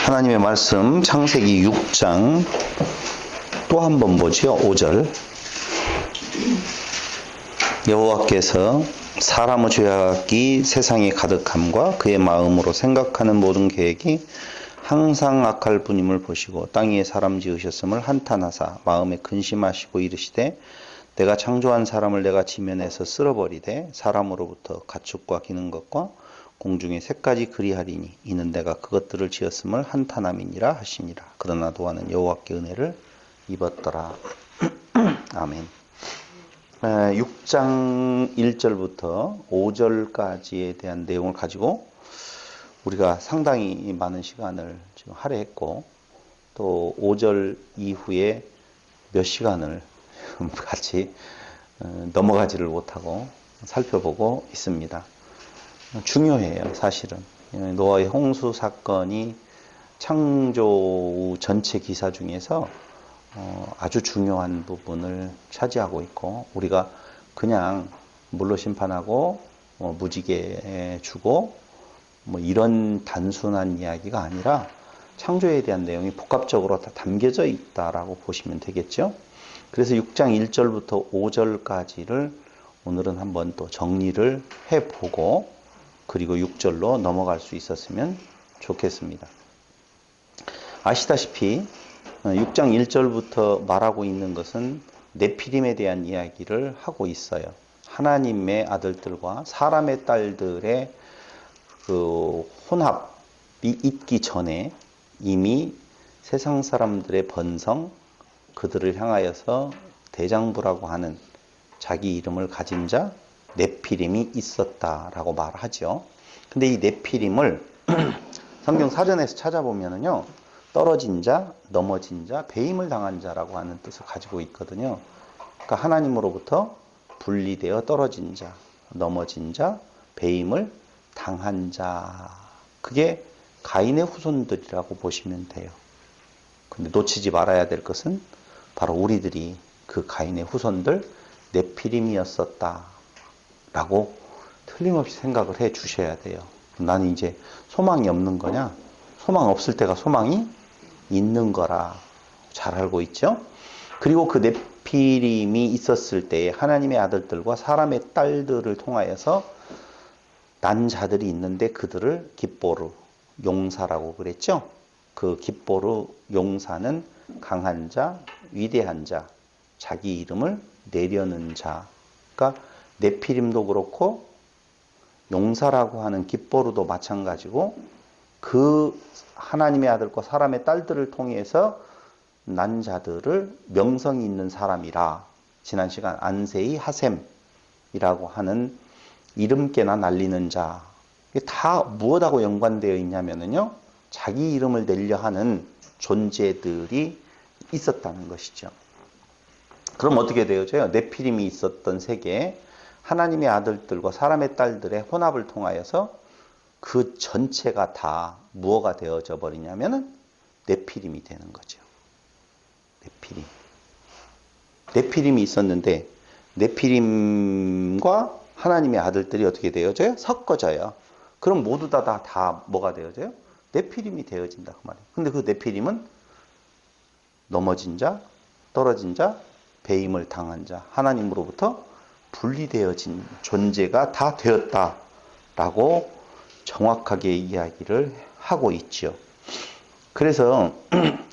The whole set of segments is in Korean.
하나님의 말씀 창세기 6장 또 한 번 보죠. 5절. 여호와께서 사람의 죄악이 세상에 가득함과 그의 마음으로 생각하는 모든 계획이 항상 악할 뿐임을 보시고 땅 위에 사람 지으셨음을 한탄하사 마음에 근심하시고 이르시되 내가 창조한 사람을 내가 지면에서 쓸어버리되 사람으로부터 가축과 기는 것과 공중의 새까지 그리하리니 이는 내가 그것들을 지었음을 한탄함이니라 하시니라. 그러나 노아는 여호와께 은혜를 입었더라. 아멘. 6장 1절부터 5절까지에 대한 내용을 가지고 우리가 상당히 많은 시간을 지금 할애했고 또 5절 이후에 몇 시간을 같이 넘어가지를 못하고 살펴보고 있습니다. 중요해요, 사실은. 노아의 홍수 사건이 창조 후 전체 기사 중에서 아주 중요한 부분을 차지하고 있고, 우리가 그냥 물로 심판하고 무지개 주고 뭐 이런 단순한 이야기가 아니라 창조에 대한 내용이 복합적으로 다 담겨져 있다라고 보시면 되겠죠. 그래서 6장 1절부터 5절까지를 오늘은 한번 또 정리를 해보고 그리고 6절로 넘어갈 수 있었으면 좋겠습니다. 아시다시피 6장 1절부터 말하고 있는 것은 네피림에 대한 이야기를 하고 있어요. 하나님의 아들들과 사람의 딸들의 그 혼합이 있기 전에 이미 세상 사람들의 번성, 그들을 향하여서 대장부라고 하는 자기 이름을 가진 자 네피림이 있었다라고 말하죠. 근데 이 네피림을 성경 사전에서 찾아보면은요, 떨어진 자, 넘어진 자, 배임을 당한 자라고 하는 뜻을 가지고 있거든요. 그러니까 하나님으로부터 분리되어 떨어진 자, 넘어진 자, 배임을 당한 자. 그게 가인의 후손들이라고 보시면 돼요. 근데 놓치지 말아야 될 것은 바로 우리들이 그 가인의 후손들 네피림이었었다 라고 틀림없이 생각을 해 주셔야 돼요. 나는 이제 소망이 없는 거냐? 소망 없을 때가 소망이 있는 거라 잘 알고 있죠? 그리고 그 네피림이 있었을 때에 하나님의 아들들과 사람의 딸들을 통하여서 난 자들이 있는데 그들을 깁보르, 용사라고 그랬죠? 그 깁보르 용사는 강한 자, 위대한 자, 자기 이름을 내려는 자. 그러니까 네피림도 그렇고 용사라고 하는 깁보르도 마찬가지고 그 하나님의 아들과 사람의 딸들을 통해서 난 자들을 명성이 있는 사람이라 지난 시간 안세이 하셈이라고 하는 이름께나 날리는 자. 이게 다 무엇하고 연관되어 있냐면요, 자기 이름을 내려 하는 존재들이 있었다는 것이죠. 그럼 어떻게 되어져요? 네피림이 있었던 세계에 하나님의 아들들과 사람의 딸들의 혼합을 통하여서 그 전체가 다 무엇가 되어져 버리냐면은 네피림이 되는 거죠. 네피림. 네피림이 있었는데 네피림과 하나님의 아들들이 어떻게 되어져요? 섞어져요. 그럼 모두 다 뭐가 되어져요? 네피림이 되어진다 그 말이에요. 근데 그 네피림은 넘어진 자, 떨어진 자, 배임을 당한 자, 하나님으로부터 분리되어진 존재가 다 되었다라고 정확하게 이야기를 하고 있죠. 그래서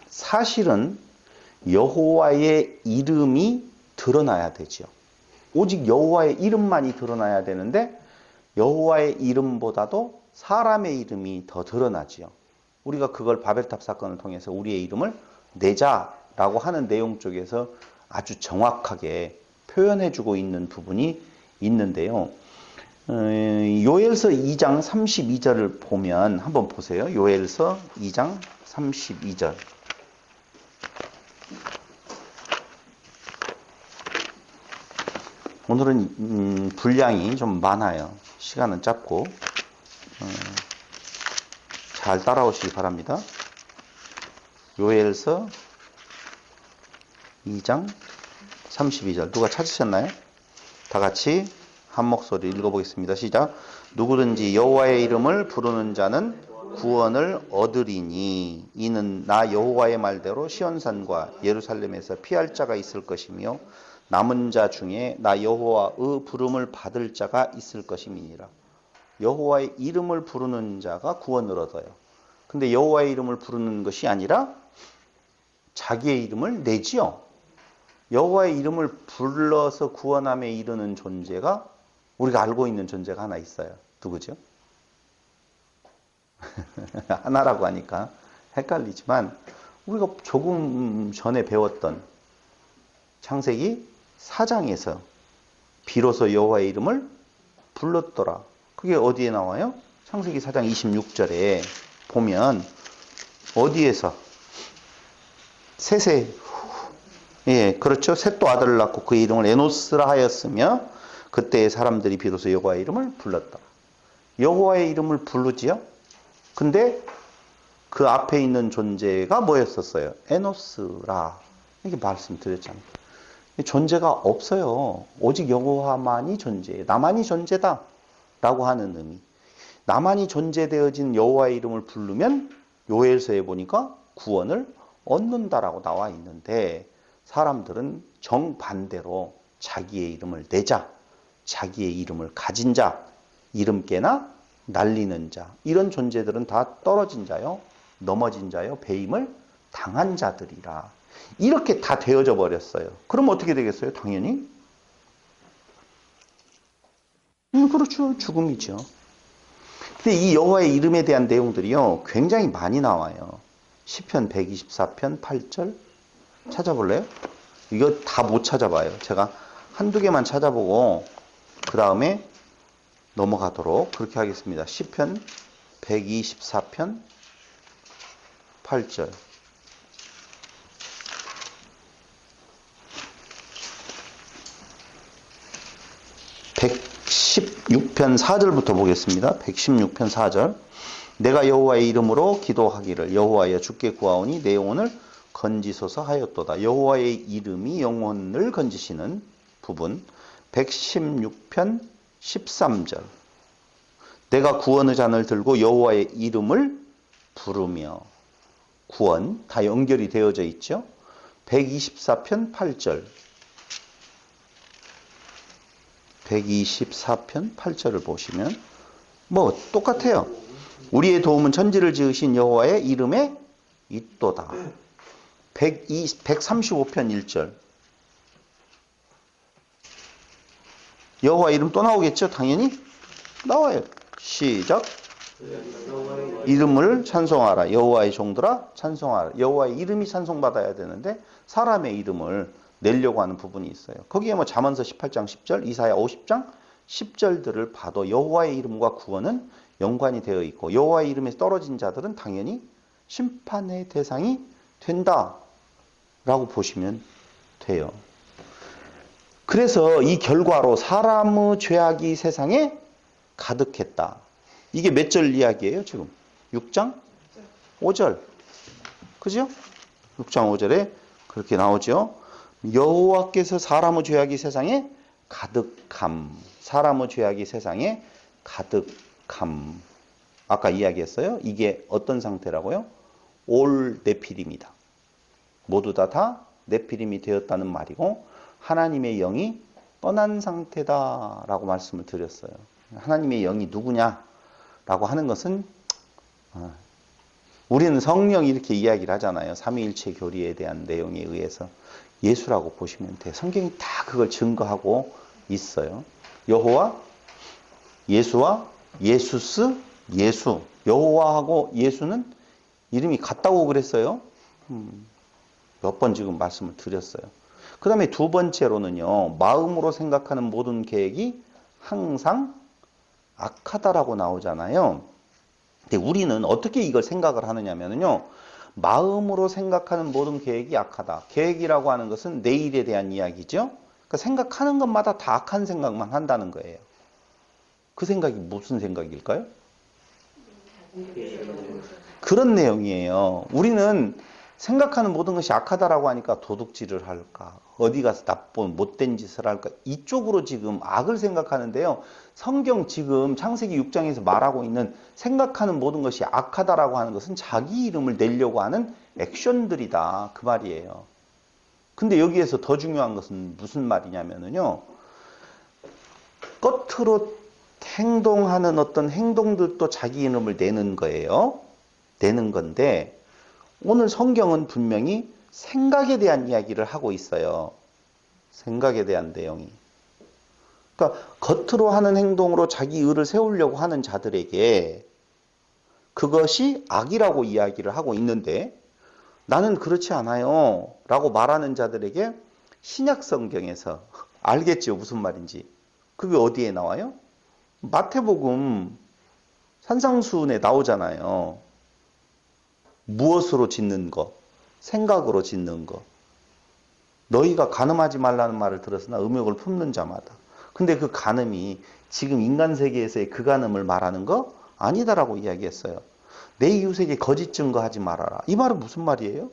사실은 여호와의 이름이 드러나야 되죠. 오직 여호와의 이름만이 드러나야 되는데 여호와의 이름보다도 사람의 이름이 더 드러나죠. 우리가 그걸 바벨탑 사건을 통해서 우리의 이름을 내자라고 하는 내용 쪽에서 아주 정확하게 표현해주고 있는 부분이 있는데요. 요엘서 2장 32절을 보면 한번 보세요. 요엘서 2장 32절. 오늘은 분량이 좀 많아요. 시간은 짧고 잘 따라오시기 바랍니다. 요엘서 2장 32절 누가 찾으셨나요? 다 같이 한 목소리 읽어보겠습니다. 시작. 누구든지 여호와의 이름을 부르는 자는 구원을 얻으리니 이는 나 여호와의 말대로 시온산과 예루살렘에서 피할 자가 있을 것이며 남은 자 중에 나 여호와의 부름을 받을 자가 있을 것임이니라. 여호와의 이름을 부르는 자가 구원을 얻어요. 근데 여호와의 이름을 부르는 것이 아니라 자기의 이름을 내지요. 여호와의 이름을 불러서 구원함에 이르는 존재가 우리가 알고 있는 존재가 하나 있어요. 누구죠? 하나라고 하니까 헷갈리지만 우리가 조금 전에 배웠던 창세기 4장에서 비로소 여호와의 이름을 불렀더라. 그게 어디에 나와요? 창세기 4장 26절에 보면 어디에서 셋의 예, 그렇죠. 셋도 아들을 낳고 그 이름을 에노스라 하였으며 그때 사람들이 비로소 여호와의 이름을 불렀다. 여호와의 이름을 부르지요. 근데 그 앞에 있는 존재가 뭐였었어요? 에노스라. 이렇게 말씀드렸잖아요. 존재가 없어요. 오직 여호와만이 존재해요. 나만이 존재다 라고 하는 의미. 나만이 존재되어진 여호와의 이름을 부르면 요엘서에 보니까 구원을 얻는다라고 나와 있는데 사람들은 정반대로 자기의 이름을 내자, 자기의 이름을 가진 자, 이름깨나 날리는 자, 이런 존재들은 다 떨어진 자요, 넘어진 자요, 배임을 당한 자들이라. 이렇게 다 되어져 버렸어요. 그럼 어떻게 되겠어요? 당연히 그렇죠. 죽음이죠. 근데 이 여호와의 이름에 대한 내용들이요 굉장히 많이 나와요. 시편 124편 8절 찾아볼래요? 이거 다 못 찾아봐요. 제가 한두 개만 찾아보고 그 다음에 넘어가도록 그렇게 하겠습니다. 시편 124편 8절 116편 4절부터 보겠습니다. 116편 4절 내가 여호와의 이름으로 기도하기를 여호와여 주께 구하오니 내 영혼을 건지소서 하였도다. 여호와의 이름이 영혼을 건지시는 부분 116편 13절 내가 구원의 잔을 들고 여호와의 이름을 부르며 구원 다 연결이 되어져 있죠. 124편 8절 124편 8절을 보시면 뭐 똑같아요. 우리의 도움은 천지를 지으신 여호와의 이름에 있도다. 135편 1절 여호와 이름 또 나오겠죠? 당연히 나와요. 시작. 이름을 찬송하라. 여호와의 종들아 찬송하라. 여호와의 이름이 찬송받아야 되는데 사람의 이름을 내려고 하는 부분이 있어요. 거기에 뭐 잠언서 18장 10절, 이사야 50장 10절들을 봐도 여호와의 이름과 구원은 연관이 되어 있고 여호와의 이름에 떨어진 자들은 당연히 심판의 대상이 된다라고 보시면 돼요. 그래서 이 결과로 사람의 죄악이 세상에 가득했다. 이게 몇 절 이야기예요, 지금? 6장 5절. 그죠? 6장 5절에 그렇게 나오죠. 여호와께서 사람의 죄악이 세상에 가득함. 사람의 죄악이 세상에 가득함. 아까 이야기했어요. 이게 어떤 상태라고요? 올 네피림이다. 모두 다 네피림이 되었다는 말이고 하나님의 영이 떠난 상태다라고 말씀을 드렸어요. 하나님의 영이 누구냐라고 하는 것은 우리는 성령 이렇게 이야기를 하잖아요. 삼위일체 교리에 대한 내용에 의해서 예수라고 보시면 돼요. 성경이 다 그걸 증거하고 있어요. 여호와, 예수와 예수스, 예수. 여호와하고 예수는 이름이 같다고 그랬어요. 몇 번 지금 말씀을 드렸어요. 그 다음에 두 번째로는요. 마음으로 생각하는 모든 계획이 항상 악하다라고 나오잖아요. 근데 우리는 어떻게 이걸 생각을 하느냐면요. 마음으로 생각하는 모든 계획이 악하다. 계획이라고 하는 것은 내일에 대한 이야기죠. 그러니까 생각하는 것마다 다 악한 생각만 한다는 거예요. 그 생각이 무슨 생각일까요? 그런 내용이에요. 우리는 생각하는 모든 것이 악하다라고 하니까 도둑질을 할까? 어디 가서 나쁜 못된 짓을 할까? 이쪽으로 지금 악을 생각하는데요. 성경 지금 창세기 6장에서 말하고 있는 생각하는 모든 것이 악하다라고 하는 것은 자기 이름을 내려고 하는 액션들이다. 그 말이에요. 근데 여기에서 더 중요한 것은 무슨 말이냐면요. 겉으로 행동하는 어떤 행동들도 자기 이름을 내는 거예요. 내는 건데 오늘 성경은 분명히 생각에 대한 이야기를 하고 있어요. 생각에 대한 내용이. 그러니까 겉으로 하는 행동으로 자기 의를 세우려고 하는 자들에게 그것이 악이라고 이야기를 하고 있는데 나는 그렇지 않아요 라고 말하는 자들에게 신약 성경에서 알겠죠 무슨 말인지. 그게 어디에 나와요? 마태복음 산상수훈에 나오잖아요. 무엇으로 짓는 것? 생각으로 짓는 것. 너희가 간음하지 말라는 말을 들었으나 음욕을 품는 자마다. 근데 그 간음이 지금 인간 세계에서의 그 간음을 말하는 거 아니다라고 이야기했어요. 내 이웃에게 거짓 증거하지 말아라. 이 말은 무슨 말이에요?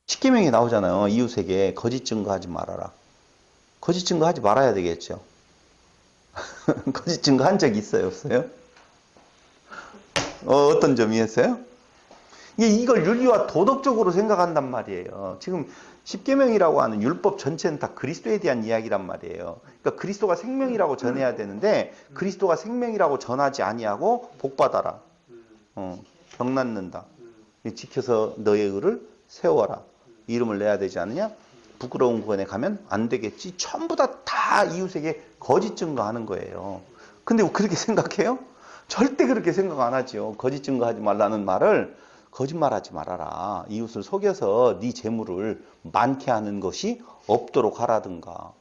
십계명에 나오잖아요. 이웃에게 거짓 증거하지 말아라. 거짓 증거하지 말아야 되겠죠. 거짓 증거한 적 있어요? 없어요? 어떤 점이었어요? 이걸 윤리와 도덕적으로 생각한단 말이에요. 지금 십계명이라고 하는 율법 전체는 다 그리스도에 대한 이야기란 말이에요. 그러니까 그리스도가 생명이라고 전해야 되는데 그리스도가 생명이라고 전하지 아니하고 복받아라. 병 낫는다. 지켜서 너의 의를 세워라. 이름을 내야 되지 않느냐? 부끄러운 구원에 가면 안 되겠지. 전부 다 이웃에게 거짓 증거하는 거예요. 근데 그렇게 생각해요? 절대 그렇게 생각 안 하죠. 거짓 증거하지 말라는 말을 거짓말하지 말아라. 이웃을 속여서 네 재물을 많게 하는 것이 없도록 하라든가.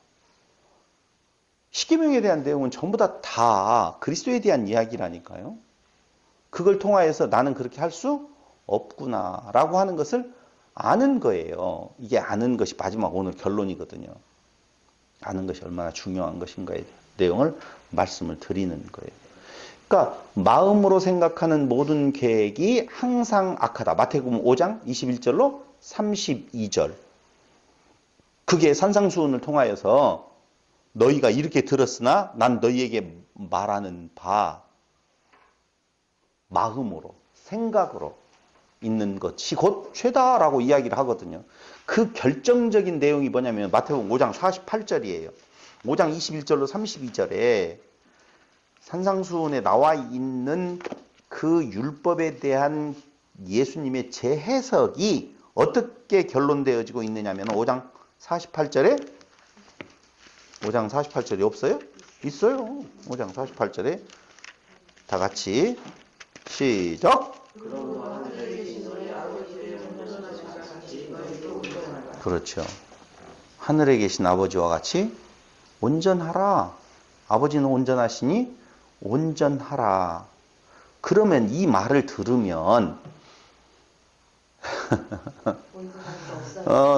십계명에 대한 내용은 전부 다 그리스도에 대한 이야기라니까요. 그걸 통하여서 나는 그렇게 할 수 없구나라고 하는 것을 아는 거예요. 이게 아는 것이 마지막 오늘 결론이거든요. 아는 것이 얼마나 중요한 것인가에 대한 내용을 말씀을 드리는 거예요. 그러니까 마음으로 생각하는 모든 계획이 항상 악하다. 마태복음 5장 21절로 32절. 그게 산상수훈을 통하여서 너희가 이렇게 들었으나 난 너희에게 말하는 바 마음으로 생각으로 있는 것이 곧 죄다라고 이야기를 하거든요. 그 결정적인 내용이 뭐냐면 마태복음 5장 48절이에요. 5장 21절로 32절에 산상수훈에 나와 있는 그 율법에 대한 예수님의 재해석이 어떻게 결론되어지고 있느냐면 5장 48절에 5장 48절이 없어요? 있어요. 5장 48절에 다 같이 시작. 그렇죠. 하늘에 계신 아버지와 같이 온전하라. 아버지는 온전하시니 온전하라. 그러면 이 말을 들으면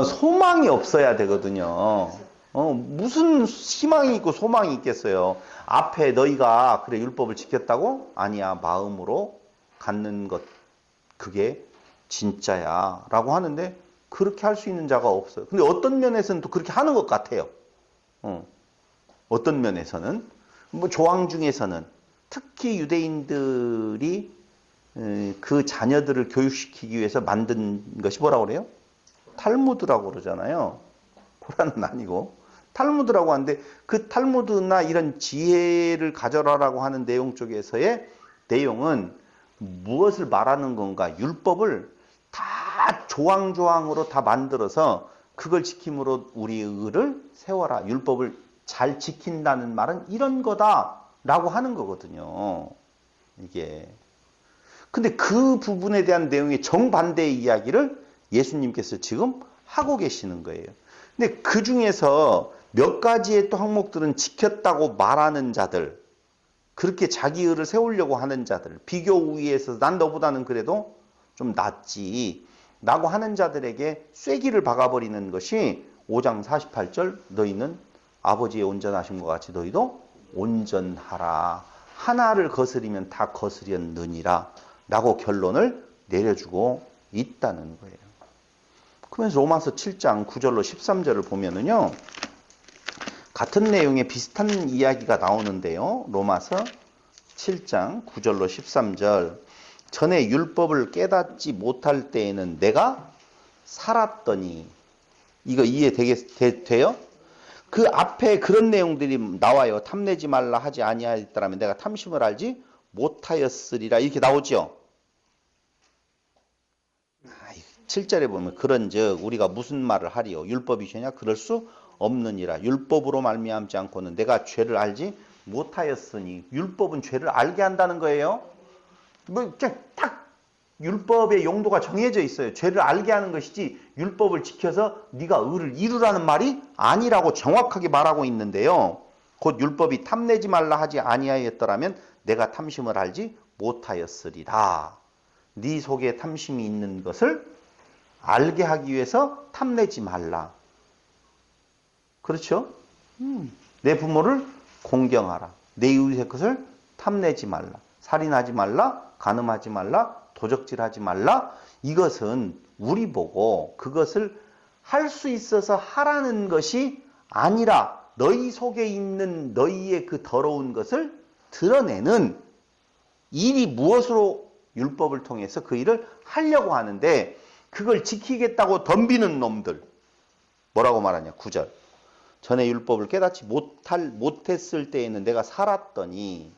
소망이 없어야 되거든요. 무슨 희망이 있고 소망이 있겠어요. 앞에 너희가 그래 율법을 지켰다고? 아니야. 마음으로 갖는 것 그게 진짜야 라고 하는데 그렇게 할 수 있는 자가 없어요. 근데 어떤 면에서는 또 그렇게 하는 것 같아요. 어떤 면에서는 뭐 조항 중에서는 특히 유대인들이 그 자녀들을 교육시키기 위해서 만든 것이 뭐라고 그래요? 탈무드라고 그러잖아요. 고란은 아니고 탈무드라고 하는데 그 탈무드나 이런 지혜를 가져라라고 하는 내용 쪽에서의 내용은 무엇을 말하는 건가? 율법을 다 조항조항으로 다 만들어서 그걸 지킴으로 우리의 의를 세워라. 율법을 잘 지킨다는 말은 이런 거다라고 하는 거거든요. 이게. 근데 그 부분에 대한 내용의 정반대의 이야기를 예수님께서 지금 하고 계시는 거예요. 근데 그 중에서 몇 가지의 또 항목들은 지켰다고 말하는 자들, 그렇게 자기 의를 세우려고 하는 자들, 비교 우위에서 난 너보다는 그래도 좀 낫지 라고 하는 자들에게 쐐기를 박아버리는 것이 5장 48절 너희는 아버지의 온전하심과 같이 너희도 온전하라. 하나를 거스리면 다 거스렸느니라 라고 결론을 내려주고 있다는 거예요. 그러면서 로마서 7장 9절로 13절을 보면은요, 같은 내용의 비슷한 이야기가 나오는데요. 로마서 7장 9절로 13절. 전에 율법을 깨닫지 못할 때에는 내가 살았더니, 이거 돼요? 그 앞에 그런 내용들이 나와요. 탐내지 말라 하지 아니하였더라면 내가 탐심을 알지 못하였으리라, 이렇게 나오죠. 7절에 보면 그런즉 우리가 무슨 말을 하리요? 율법이 죄냐? 그럴 수 없느니라. 율법으로 말미암지 않고는 내가 죄를 알지 못하였으니. 율법은 죄를 알게 한다는 거예요. 뭐 딱 율법의 용도가 정해져 있어요. 죄를 알게 하는 것이지 율법을 지켜서 네가 의를 이루라는 말이 아니라고 정확하게 말하고 있는데요. 곧 율법이 탐내지 말라 하지 아니하였더라면 내가 탐심을 알지 못하였으리라. 네 속에 탐심이 있는 것을 알게 하기 위해서 탐내지 말라. 그렇죠? 내 부모를 공경하라. 내 이웃의 것을 탐내지 말라. 살인하지 말라. 간음하지 말라. 도적질하지 말라. 이것은 우리 보고 그것을 할 수 있어서 하라는 것이 아니라 너희 속에 있는 너희의 그 더러운 것을 드러내는 일이 무엇으로 율법을 통해서 그 일을 하려고 하는데, 그걸 지키겠다고 덤비는 놈들. 뭐라고 말하냐? 9절. 전에 율법을 깨닫지 못했을 때에는 내가 살았더니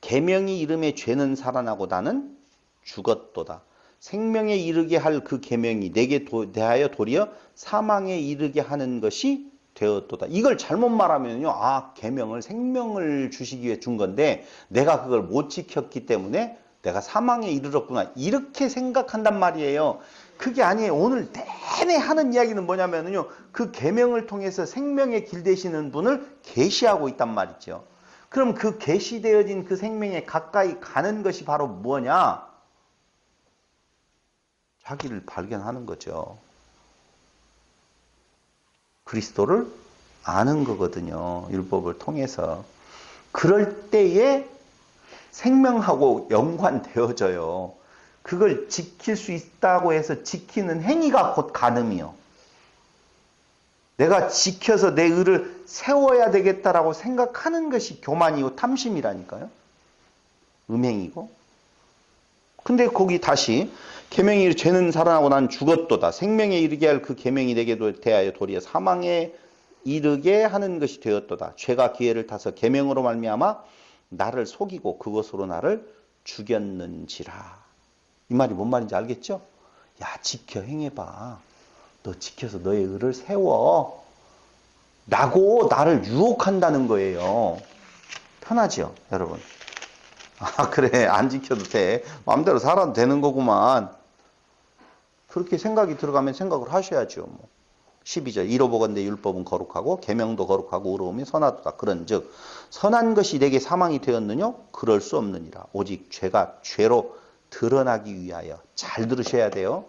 계명이 이름에 죄는 살아나고 나는 죽었도다. 생명에 이르게 할 그 계명이 내게 대하여 도리어 사망에 이르게 하는 것이 되었도다. 이걸 잘못 말하면요, 계명을 생명을 주시기 위해 준 건데 내가 그걸 못 지켰기 때문에 내가 사망에 이르렀구나, 이렇게 생각한단 말이에요. 그게 아니에요. 오늘 내내 하는 이야기는 뭐냐면요, 그 계명을 통해서 생명의 길 되시는 분을 계시하고 있단 말이죠. 그럼 그 계시되어진 그 생명에 가까이 가는 것이 바로 뭐냐? 자기를 발견하는 거죠. 그리스도를 아는 거거든요. 율법을 통해서. 그럴 때에 생명하고 연관되어져요. 그걸 지킬 수 있다고 해서 지키는 행위가 곧 간음이요. 내가 지켜서 내 의를 세워야 되겠다라고 생각하는 것이 교만이고 탐심이라니까요. 음행이고. 근데 거기 다시 계명이 죄는 살아나고 난 죽었도다. 생명에 이르게 할 그 계명이 내게 대하여 도리어 사망에 이르게 하는 것이 되었도다. 죄가 기회를 타서 계명으로 말미암아 나를 속이고 그것으로 나를 죽였는지라. 이 말이 뭔 말인지 알겠죠? 야, 지켜 행해봐. 너 지켜서 너의 의를 세워. 라고 나를 유혹한다는 거예요. 편하죠, 여러분? 그래, 안 지켜도 돼. 마음대로 살아도 되는 거구만. 그렇게 생각이 들어가면 생각을 하셔야죠. 12절. 이로 보건대 율법은 거룩하고 계명도 거룩하고 의로움이 선하도다. 그런즉 선한 것이 내게 사망이 되었느냐? 그럴 수 없느니라. 오직 죄가 죄로 드러나기 위하여. 잘 들으셔야 돼요.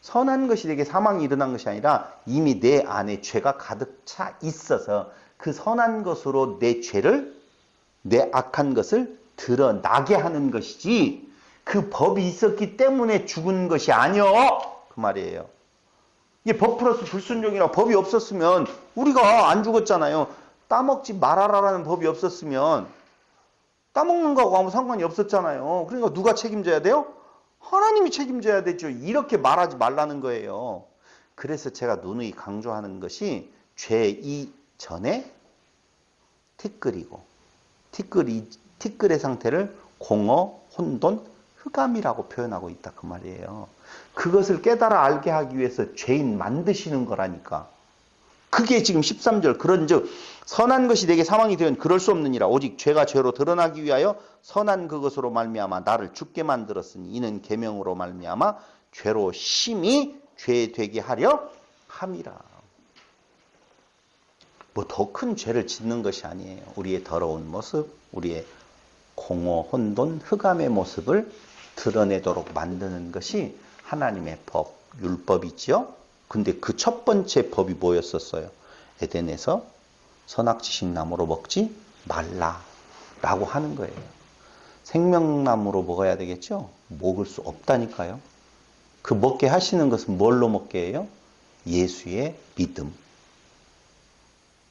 선한 것이 내게 사망이 일어난 것이 아니라 이미 내 안에 죄가 가득 차 있어서 그 선한 것으로 내 죄를, 내 악한 것을 드러나게 하는 것이지, 그 법이 있었기 때문에 죽은 것이 아니요, 그 말이에요. 이게 법 플러스 불순종이라. 법이 없었으면 우리가 안 죽었잖아요. 따먹지 말아라라는 법이 없었으면 따먹는 거하고 아무 상관이 없었잖아요. 그러니까 누가 책임져야 돼요? 하나님이 책임져야 되죠. 이렇게 말하지 말라는 거예요. 그래서 제가 누누이 강조하는 것이 죄 이전에 티끌이고, 티끌의 상태를 공허, 혼돈, 흑암이라고 표현하고 있다, 그 말이에요. 그것을 깨달아 알게 하기 위해서 죄인 만드시는 거라니까. 그게 지금 13절. 그런즉 선한 것이 내게 사망이 되면 그럴 수 없느니라. 오직 죄가 죄로 드러나기 위하여 선한 그것으로 말미암아 나를 죽게 만들었으니 이는 계명으로 말미암아 죄로 심히 죄되게 하려 함이라. 뭐 더 큰 죄를 짓는 것이 아니에요. 우리의 더러운 모습, 우리의 공허, 혼돈, 흑암의 모습을 드러내도록 만드는 것이 하나님의 법, 율법이죠. 근데 그 첫 번째 법이 뭐였었어요? 에덴에서 선악지식 나무로 먹지 말라라고 하는 거예요. 생명나무로 먹어야 되겠죠? 먹을 수 없다니까요. 그 먹게 하시는 것은 뭘로 먹게 해요? 예수의 믿음.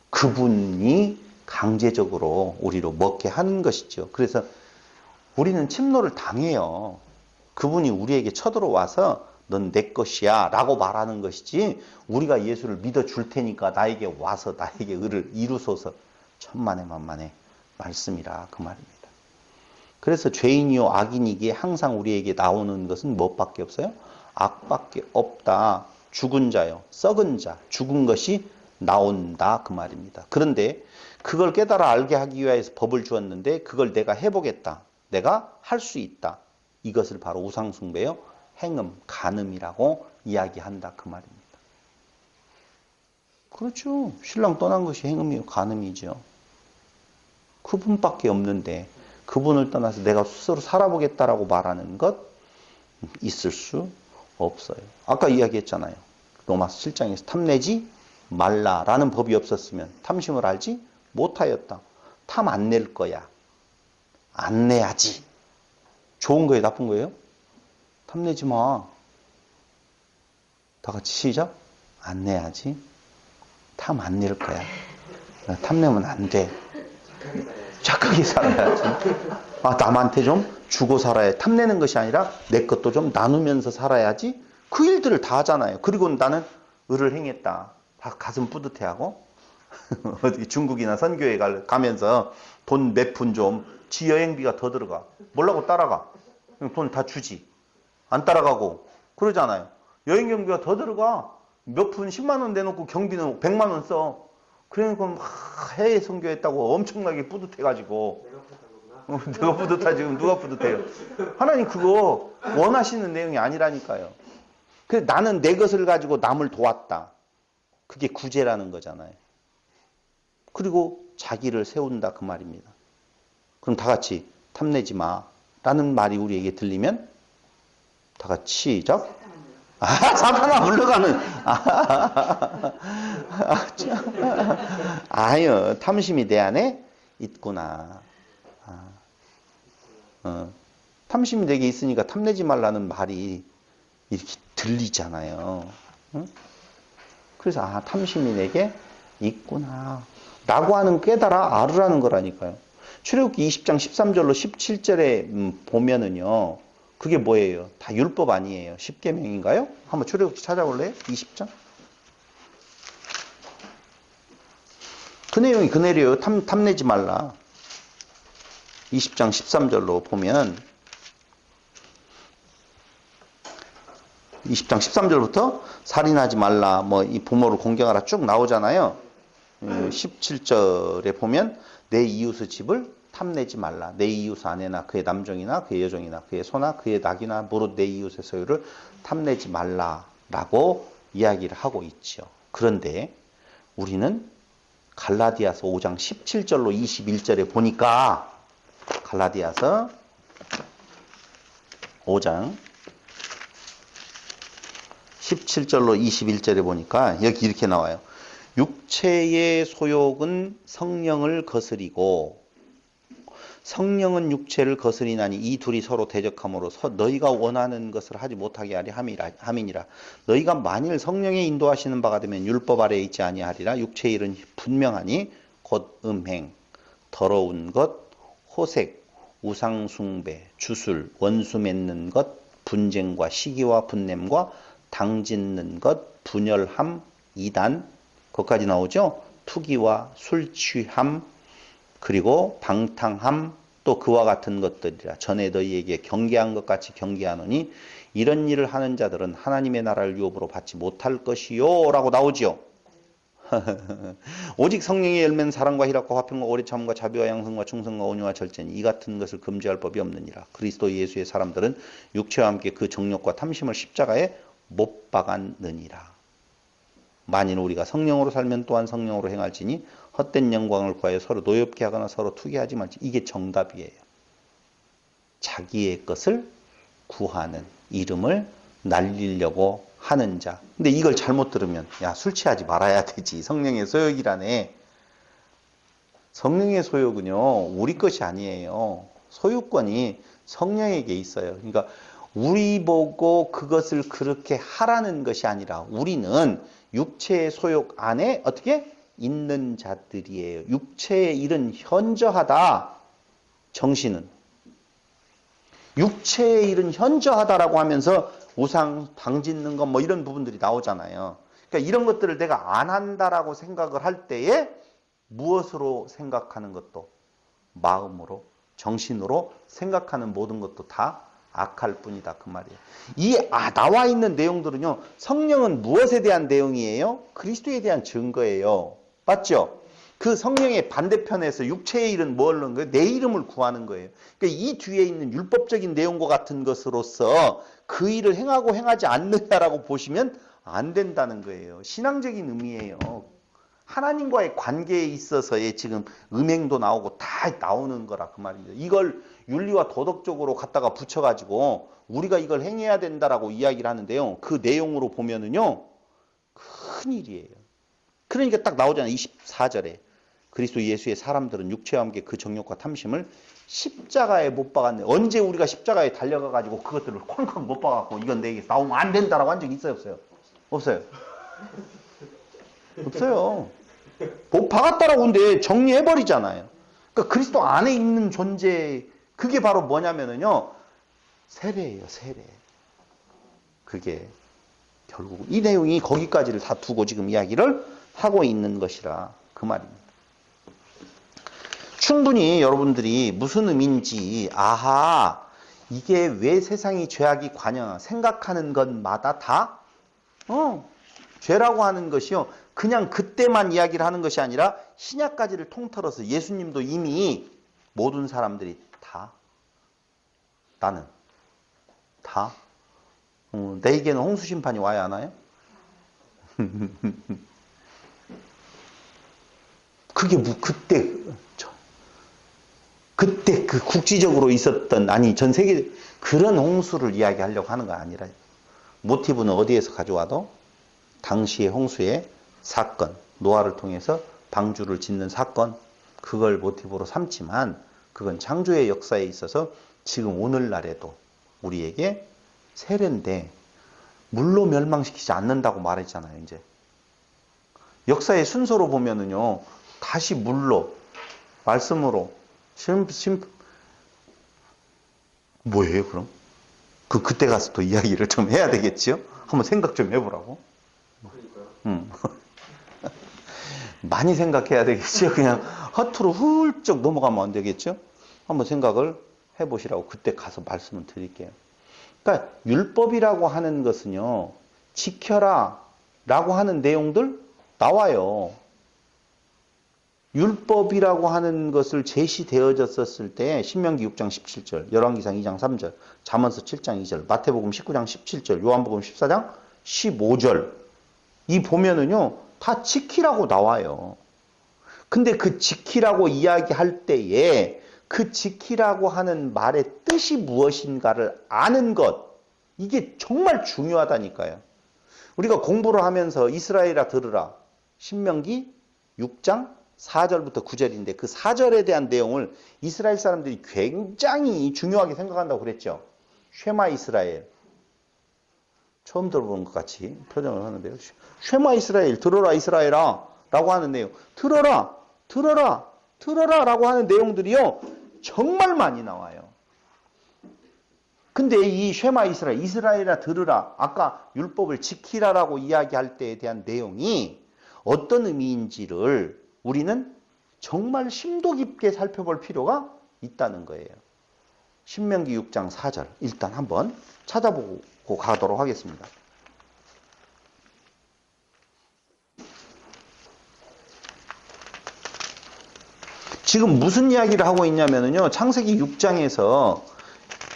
그분이 강제적으로 우리로 먹게 하는 것이죠. 그래서 우리는 침노를 당해요. 그분이 우리에게 쳐들어와서 넌 내 것이야 라고 말하는 것이지, 우리가 예수를 믿어줄 테니까 나에게 와서 나에게 의를 이루소서, 천만의 만만의 말씀이라 그 말입니다. 그래서 죄인이요 악인이기에 항상 우리에게 나오는 것은 무엇밖에 없어요? 악밖에 없다. 죽은 자요, 썩은 자, 죽은 것이 나온다 그 말입니다. 그런데 그걸 깨달아 알게 하기 위해서 법을 주었는데 그걸 내가 해보겠다, 내가 할 수 있다, 이것을 바로 우상숭배요, 행음, 간음이라고 이야기한다 그 말입니다. 그렇죠. 신랑 떠난 것이 행음이요, 간음이죠. 그분밖에 없는데 그분을 떠나서 내가 스스로 살아보겠다라고 말하는 것 있을 수 없어요. 아까 이야기했잖아요. 로마서 7장에서 탐내지 말라라는 법이 없었으면 탐심을 알지 못하였다. 탐 안 낼 거야. 안 내야지. 좋은 거예요, 나쁜 거예요? 탐내지 마. 다 같이 시작. 안 내야지. 탐 안 낼 거야. 탐내면 안 돼. 착하게 살아야지. 남한테 좀 주고 살아야, 탐내는 것이 아니라 내 것도 좀 나누면서 살아야지. 그 일들을 다 하잖아요. 그리고 나는 의를 행했다. 가슴 뿌듯해하고 어디 중국이나 선교회 가면서 돈 몇 푼 좀, 지 여행비가 더 들어가. 뭐라고 따라가? 돈 다 주지. 안 따라가고 그러잖아요. 여행 경비가 더 들어가. 몇 푼 10만 원 내놓고 경비는 100만 원 써. 그러니까 막 해외 선교했다고 엄청나게 뿌듯해가지고. 내가 뿌듯하지. 지금 누가 뿌듯해요? 하나님 그거 원하시는 내용이 아니라니까요. 그래서 나는 내 것을 가지고 남을 도왔다. 그게 구제라는 거잖아요. 그리고 자기를 세운다 그 말입니다. 그럼 다 같이 탐내지 마 라는 말이 우리에게 들리면 다 같이 시작. 사탄아 물러가는. 아유, 탐심이 내 안에 있구나. 탐심이 내게 있으니까 탐내지 말라는 말이 이렇게 들리잖아요. 그래서 탐심이 내게 있구나 라고 하는 깨달아 알으라는 거라니까요. 출애굽기 20장 13절로 17절에 보면은요, 그게 뭐예요? 다 율법 아니에요. 10계명인가요? 한번 출애굽기 찾아볼래요? 20장? 그 내용이 그 내용이에요. 탐내지 말라. 20장 13절로 보면 20장 13절부터 살인하지 말라, 이 부모를 공경하라 쭉 나오잖아요. 17절에 보면 내 이웃의 집을 탐내지 말라. 내 이웃 아내나 그의 남종이나 그의 여종이나 그의 소나 그의 낙이나 무릇 내 이웃의 소유를 탐내지 말라라고 이야기를 하고 있죠. 그런데 우리는 갈라디아서 5장 17절로 21절에 보니까, 갈라디아서 5장 17절로 21절에 보니까 여기 이렇게 나와요. 육체의 소욕은 성령을 거스리고 성령은 육체를 거스리나니 이 둘이 서로 대적함으로 너희가 원하는 것을 하지 못하게 하리 함이니라. 너희가 만일 성령의 인도하시는 바가 되면 율법 아래에 있지 아니하리라. 육체의 일은 분명하니 곧 음행, 더러운 것, 호색, 우상숭배, 주술, 원수 맺는 것, 분쟁과 시기와 분냄과 당짓는 것, 분열함, 이단, 거기까지 나오죠. 투기와 술 취함, 그리고 방탕함, 또 그와 같은 것들이라. 전에 너희에게 경계한 것 같이 경계하노니 이런 일을 하는 자들은 하나님의 나라를 유업으로 받지 못할 것이요 라고 나오죠. 오직 성령의 열매는 사랑과 희락과 화평과 오래 참음과 자비와 양성과 충성과 온유와 절제니 이 같은 것을 금지할 법이 없느니라. 그리스도 예수의 사람들은 육체와 함께 그 정욕과 탐심을 십자가에 못 박았느니라. 만일 우리가 성령으로 살면 또한 성령으로 행할지니 헛된 영광을 구하여 서로 노엽게 하거나 서로 투기하지 말지. 이게 정답이에요. 자기의 것을 구하는, 이름을 날리려고 하는 자. 근데 이걸 잘못 들으면 술 취하지 말아야 되지. 성령의 소욕이라네. 성령의 소욕은요, 우리 것이 아니에요. 소유권이 성령에게 있어요. 그러니까 우리 보고 그것을 그렇게 하라는 것이 아니라 우리는 육체의 소욕 안에 어떻게 있는 자들이에요. 육체의 일은 현저하다. 정신은. 육체의 일은 현저하다라고 하면서 우상, 방 짓는 것 뭐 이런 부분들이 나오잖아요. 그러니까 이런 것들을 내가 안 한다라고 생각을 할 때에 무엇으로 생각하는 것도 마음으로, 정신으로 생각하는 모든 것도 다 악할 뿐이다. 그 말이에요. 나와 있는 내용들은요. 성령은 무엇에 대한 내용이에요? 그리스도에 대한 증거예요. 맞죠? 그 성령의 반대편에서 육체의 일은 뭘 하는 거예요? 내 이름을 구하는 거예요. 그러니까 이 뒤에 있는 율법적인 내용과 같은 것으로서 그 일을 행하고 행하지 않느냐라고 보시면 안 된다는 거예요. 신앙적인 의미예요. 하나님과의 관계에 있어서의 지금 음행도 나오고 다 나오는 거라 그 말입니다. 이걸 윤리와 도덕적으로 갖다가 붙여가지고 우리가 이걸 행해야 된다라고 이야기를 하는데요. 그 내용으로 보면은요. 큰일이에요. 그러니까 딱 나오잖아요. 24절에. 그리스도 예수의 사람들은 육체와 함께 그 정욕과 탐심을 십자가에 못 박았네. 언제 우리가 십자가에 달려가가지고 그것들을 쾅쾅 못 박았고 이건 내게 나오면 안 된다라고 한 적이 있어요? 없어요? 없어요. 없어요. 못 박았다라고 근데 정리해버리잖아요. 그러니까 그리스도 안에 있는 존재, 그게 바로 뭐냐면은요, 세례예요, 세례. 그게 결국 이 내용이 거기까지를 다 두고 지금 이야기를 하고 있는 것이라 그 말입니다. 충분히 여러분들이 무슨 의미인지 이게 왜 세상이 죄악이 관여 생각하는 것마다 다 죄라고 하는 것이요. 그냥 그때만 이야기를 하는 것이 아니라 신약까지를 통틀어서 예수님도 이미 모든 사람들이 나는 내게는 홍수심판이 와야 하나요? 그게 그때 그 국지적으로 있었던 전 세계 그런 홍수를 이야기하려고 하는 거 아니라 모티브는 어디에서 가져와도 당시의 홍수의 사건, 노아를 통해서 방주를 짓는 사건, 그걸 모티브로 삼지만 그건 창조의 역사에 있어서 지금 오늘날에도 우리에게 세례인데 물로 멸망시키지 않는다고 말했잖아요. 이제 역사의 순서로 보면은요, 다시 물로, 말씀으로, 뭐예요, 그럼? 그때 가서 또 이야기를 좀 해야 되겠지요? 한번 생각 좀 해보라고. 많이 생각해야 되겠죠? 그냥 허투루 훌쩍 넘어가면 안 되겠죠? 한번 생각을 해보시라고 그때 가서 말씀을 드릴게요. 그러니까 율법이라고 하는 것은요, 지켜라 라고 하는 내용들 나와요. 율법이라고 하는 것을 제시되어졌었을 때 신명기 6장 17절, 열왕기상 2장 3절, 잠언서 7장 2절, 마태복음 19장 17절, 요한복음 14장 15절 이 보면은요 다 지키라고 나와요. 근데 그 지키라고 이야기할 때에 그 지키라고 하는 말의 뜻이 무엇인가를 아는 것, 이게 정말 중요하다니까요. 우리가 공부를 하면서 이스라엘아 들으라, 신명기 6장 4절부터 9절인데 그 4절에 대한 내용을 이스라엘 사람들이 굉장히 중요하게 생각한다고 그랬죠. 쉐마 이스라엘. 처음 들어보는 것 같이 표정을 하는데요. 쉐마 이스라엘, 들어라 이스라엘아 라고 하는 내용. 들어라, 들어라, 들어라 라고 하는 내용들이요. 정말 많이 나와요. 근데 이 쉐마 이스라엘, 이스라엘아 들으라, 아까 율법을 지키라라고 이야기할 때에 대한 내용이 어떤 의미인지를 우리는 정말 심도 깊게 살펴볼 필요가 있다는 거예요. 신명기 6장 4절 일단 한번 찾아보고 가도록 하겠습니다. 지금 무슨 이야기를 하고 있냐면요. 창세기 6장에서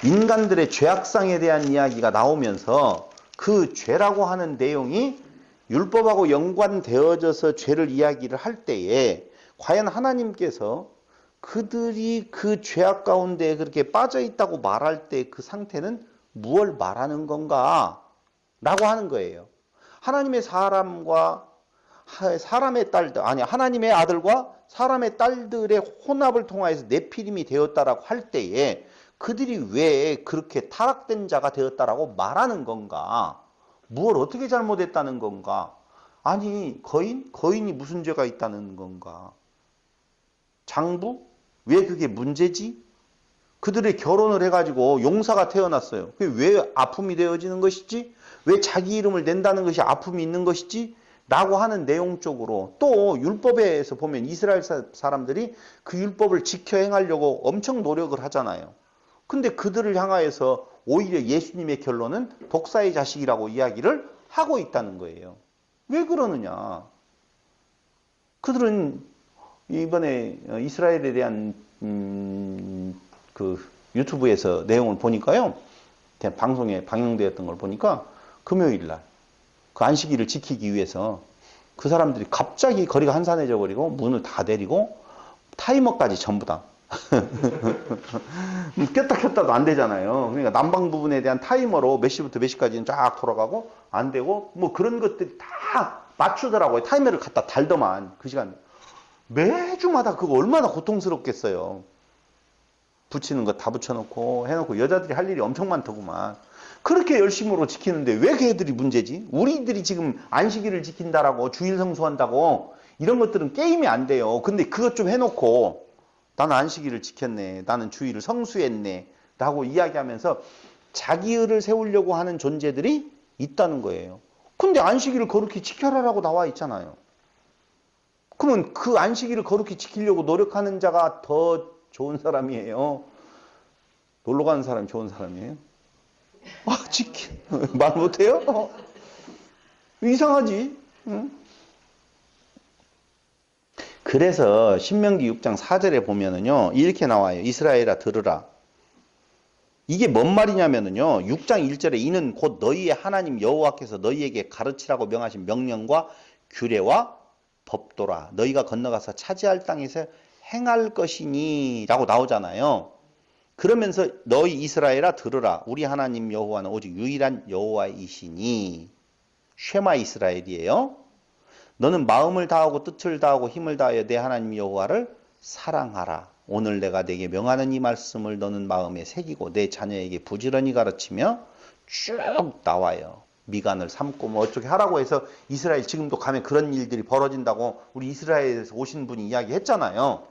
인간들의 죄악상에 대한 이야기가 나오면서 그 죄라고 하는 내용이 율법하고 연관되어져서 죄를 이야기를 할 때에 과연 하나님께서 그들이 그 죄악 가운데 그렇게 빠져 있다고 말할 때 그 상태는 무엇을 말하는 건가? 라고 하는 거예요. 하나님의 사람과 사람의 딸들, 아니 하나님의 아들과 사람의 딸들의 혼합을 통하여서 네피림이 되었다라고 할 때에 그들이 왜 그렇게 타락된 자가 되었다라고 말하는 건가? 무엇을 어떻게 잘못했다는 건가? 아니 거인이 무슨 죄가 있다는 건가? 장부? 왜 그게 문제지? 그들의 결혼을 해가지고 용사가 태어났어요. 그게 왜 아픔이 되어지는 것이지? 왜 자기 이름을 낸다는 것이 아픔이 있는 것이지? 라고 하는 내용 쪽으로 또 율법에서 보면 이스라엘 사람들이 그 율법을 지켜 행하려고 엄청 노력을 하잖아요. 근데 그들을 향하여서 오히려 예수님의 결론은 독사의 자식이라고 이야기를 하고 있다는 거예요. 왜 그러느냐? 그들은 이번에 이스라엘에 대한 그 유튜브에서 내용을 보니까요. 방송에 방영되었던 걸 보니까 금요일 날 그 안식일을 지키기 위해서 그 사람들이 갑자기 거리가 한산해져 버리고 문을 다 내리고 타이머까지 전부 다 꼈다 켰다도 안 되잖아요. 그러니까 난방 부분에 대한 타이머로 몇 시부터 몇 시까지는 쫙 돌아가고 안 되고 뭐 그런 것들이 다 맞추더라고요. 타이머를 갖다 달더만 그 시간 매주마다 그거 얼마나 고통스럽겠어요. 붙이는 거 다 붙여놓고 해놓고 여자들이 할 일이 엄청 많더구만. 그렇게 열심으로 지키는데 왜 걔들이 문제지? 우리들이 지금 안식일을 지킨다라고 주일 성수한다고 이런 것들은 게임이 안 돼요. 근데 그것 좀 해놓고 나는 안식일을 지켰네. 나는 주일을 성수했네. 라고 이야기하면서 자기의를 세우려고 하는 존재들이 있다는 거예요. 근데 안식일을 거룩히 지켜라라고 나와 있잖아요. 그러면 그 안식일을 거룩히 지키려고 노력하는 자가 더 좋은 사람이에요? 놀러 가는 사람이 좋은 사람이에요? 말 못해요? 이상하지? 응? 그래서 신명기 6장 4절에 보면은요, 이렇게 나와요. 이스라엘아 들으라. 이게 뭔 말이냐면은요, 6장 1절에 이는 곧 너희의 하나님 여호와께서 너희에게 가르치라고 명하신 명령과 규례와 법도라. 너희가 건너가서 차지할 땅에서 행할 것이니 라고 나오잖아요. 그러면서 너희 이스라엘아 들으라. 우리 하나님 여호와는 오직 유일한 여호와이시니. 쉐마 이스라엘이에요. 너는 마음을 다하고 뜻을 다하고 힘을 다하여 내 하나님 여호와를 사랑하라. 오늘 내가 네게 명하는 이 말씀을 너는 마음에 새기고 내 자녀에게 부지런히 가르치며 쭉 나와요. 미간을 삼고 뭐 어떻게 하라고 해서 이스라엘 지금도 가면 그런 일들이 벌어진다고 우리 이스라엘에서 오신 분이 이야기했잖아요.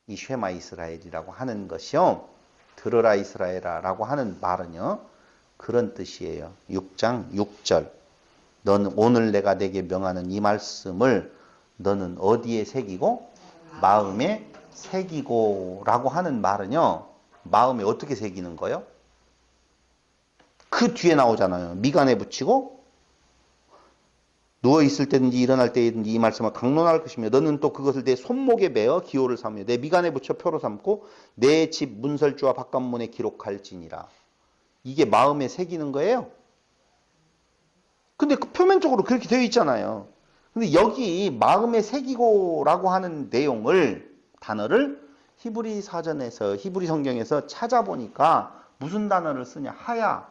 이 쉐마 이스라엘이라고 하는 것이요. 들으라 이스라엘아 라고 하는 말은요. 그런 뜻이에요. 6장 6절. 너는 오늘 내가 네게 명하는 이 말씀을 너는 어디에 새기고? 마음에 새기고 라고 하는 말은요. 마음에 어떻게 새기는 거예요? 그 뒤에 나오잖아요. 미간에 붙이고 누워있을 때든지 일어날 때든지 이 말씀을 강론할 것이며 너는 또 그것을 내 손목에 매어 기호를 삼으며 내 미간에 붙여 표로 삼고 내 집 문설주와 바깥문에 기록할지니라. 이게 마음에 새기는 거예요. 근데 그 표면적으로 그렇게 되어 있잖아요. 근데 여기 마음에 새기고라고 하는 내용을 단어를 히브리 사전에서 히브리 성경에서 찾아보니까 무슨 단어를 쓰냐? 하야.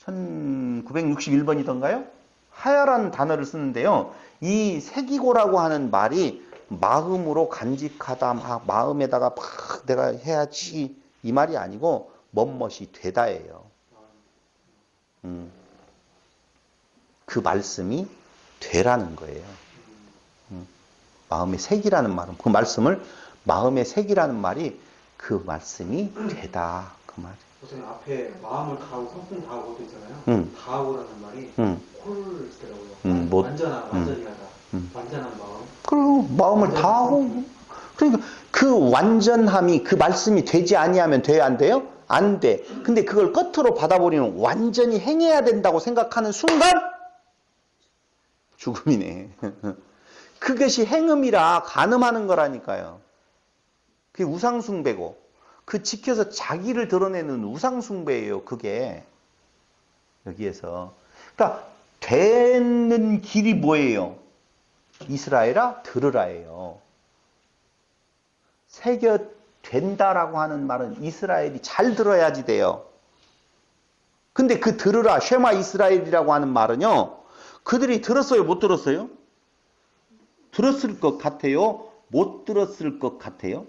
1961번이던가요? 하야라는 단어를 쓰는데요. 이 새기고라고 하는 말이 마음으로 간직하다, 마음에다가 막 내가 해야지 이 말이 아니고 멋멋이 되다예요. 그 말씀이 되라는 거예요. 마음에 새기라는 말은 그 말씀을 마음에 새기라는 말이 그 말씀이 되다 그 말. 우선 앞에 마음을 다하고 성품 다하고 있잖아요. 다하고라는 말이 콜을 쓰더라고요. 완전히 하다. 완전한 마음. 그리고 마음을 다하고 그러니까 그 완전함이 그 말씀이 되지 아니하면 돼요 안 돼요? 안 돼. 근데 그걸 끝으로 받아버리면 완전히 행해야 된다고 생각하는 순간 죽음이네. 그것이 행음이라 간음하는 거라니까요. 그게 우상숭배고 그 지켜서 자기를 드러내는 우상숭배예요. 그게 여기에서 그러니까 되는 길이 뭐예요? 이스라엘아 들으라예요. 새겨 된다라고 하는 말은 이스라엘이 잘 들어야지 돼요. 근데 그 들으라 쉐마 이스라엘이라고 하는 말은요. 그들이 들었어요? 못 들었어요? 들었을 것 같아요? 못 들었을 것 같아요?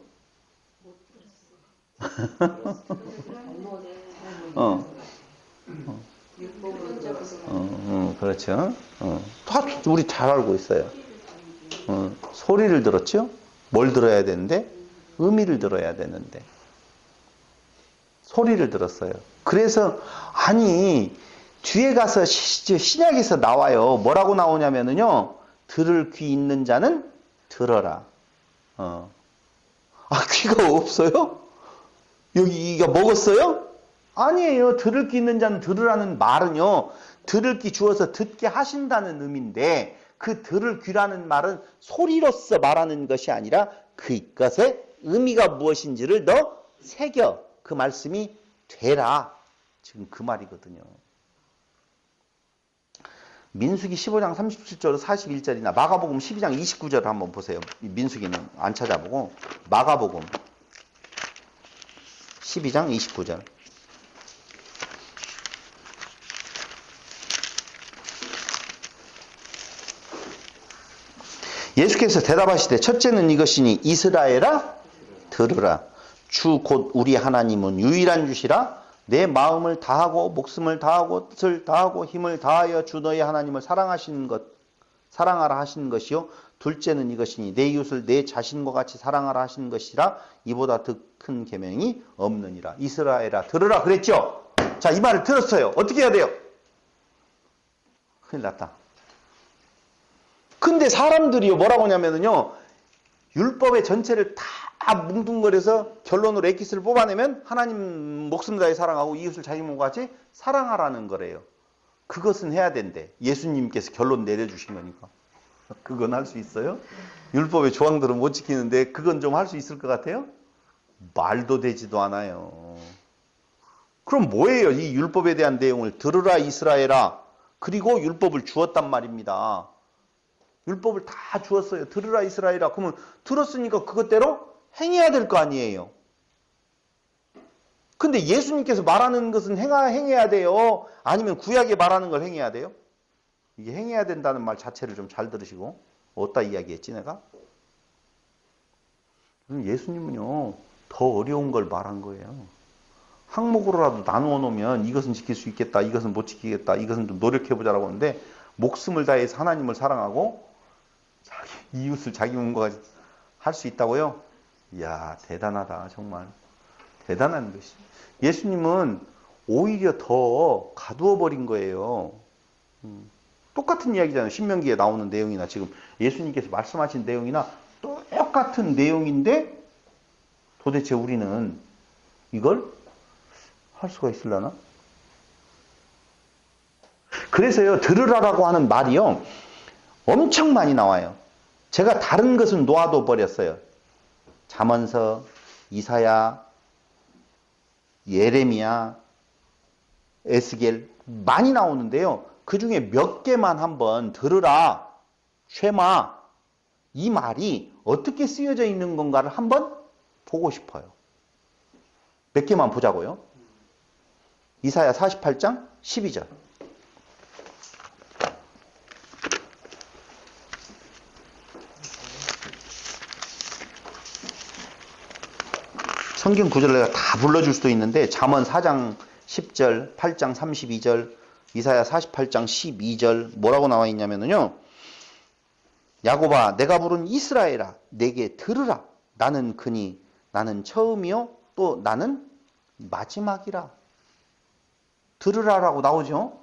그렇죠. 다 우리 잘 알고 있어요. 소리를 들었죠? 뭘 들어야 되는데? 의미를 들어야 되는데. 소리를 들었어요. 그래서, 아니, 뒤에 가서 신약에서 나와요. 뭐라고 나오냐면요. 들을 귀 있는 자는 들어라. 아, 귀가 없어요? 여기가 먹었어요? 아니에요. 들을 귀 있는 자는 들으라는 말은요. 들을 귀 주어서 듣게 하신다는 의미인데 그 들을 귀라는 말은 소리로서 말하는 것이 아니라 그것의 의미가 무엇인지를 너 새겨. 그 말씀이 되라. 지금 그 말이거든요. 민수기 15장 37절 41절이나 마가복음 12장 29절을 한번 보세요. 민수기는 안 찾아보고 마가복음 12장 29절. 예수께서 대답하시되 첫째는 이것이니 이스라엘아 들으라. 주 곧 우리 하나님은 유일한 주시라. 내 마음을 다하고 목숨을 다하고 뜻을 다하고 힘을 다하여 주 너의 하나님을 사랑하라 하시는 것이요. 둘째는 이것이니 내 이웃을 내 자신과 같이 사랑하라 하시는 것이라. 이보다 더 큰 계명이 없느니라. 이스라엘아 들으라 그랬죠. 자, 이 말을 들었어요. 어떻게 해야 돼요? 큰일 났다. 근데 사람들이요 뭐라고 하냐면요. 율법의 전체를 다 뭉뚱거려서 결론으로 엑기스를 뽑아내면 하나님 목숨 다해 사랑하고 이웃을 자기 몸과 같이 사랑하라는 거래요. 그것은 해야 된대. 예수님께서 결론 내려주신 거니까. 그건 할 수 있어요? 율법의 조항들은 못 지키는데 그건 좀 할 수 있을 것 같아요? 말도 되지도 않아요. 그럼 뭐예요? 이 율법에 대한 내용을 들으라 이스라엘아. 그리고 율법을 주었단 말입니다. 율법을 다 주었어요. 들으라 이스라엘아. 그러면 들었으니까 그것대로 행해야 될 거 아니에요. 근데 예수님께서 말하는 것은 행해야 돼요? 아니면 구약에 말하는 걸 행해야 돼요? 이게 행해야 된다는 말 자체를 좀 잘 들으시고 어디다 이야기했지 내가? 예수님은요 더 어려운 걸 말한 거예요. 항목으로라도 나누어 놓으면 이것은 지킬 수 있겠다, 이것은 못 지키겠다, 이것은 좀 노력해보자라고 하는데 목숨을 다해서 하나님을 사랑하고 이웃을 자기 몸과 같이 할 수 있다고요? 이야 대단하다. 정말 대단한 것이. 예수님은 오히려 더 가두어 버린 거예요. 똑같은 이야기잖아요. 신명기에 나오는 내용이나 지금 예수님께서 말씀하신 내용이나 똑같은 내용인데 도대체 우리는 이걸 할 수가 있으려나? 그래서요 들으라라고 하는 말이요 엄청 많이 나와요. 제가 다른 것은 놓아둬 버렸어요. 잠언서, 이사야, 예레미야, 에스겔 많이 나오는데요. 그 중에 몇 개만 한번 들으라, 쉐마 이 말이 어떻게 쓰여져 있는 건가를 한번 보고 싶어요. 몇 개만 보자고요. 이사야 48장 12절. 성경 구절을 내가 다 불러줄 수도 있는데 잠언 4장 10절, 8장 32절, 이사야 48장 12절 뭐라고 나와 있냐면요. 야곱아 내가 부른 이스라엘아 내게 들으라. 나는 그니 나는 처음이요 또 나는 마지막이라. 들으라라고 나오죠.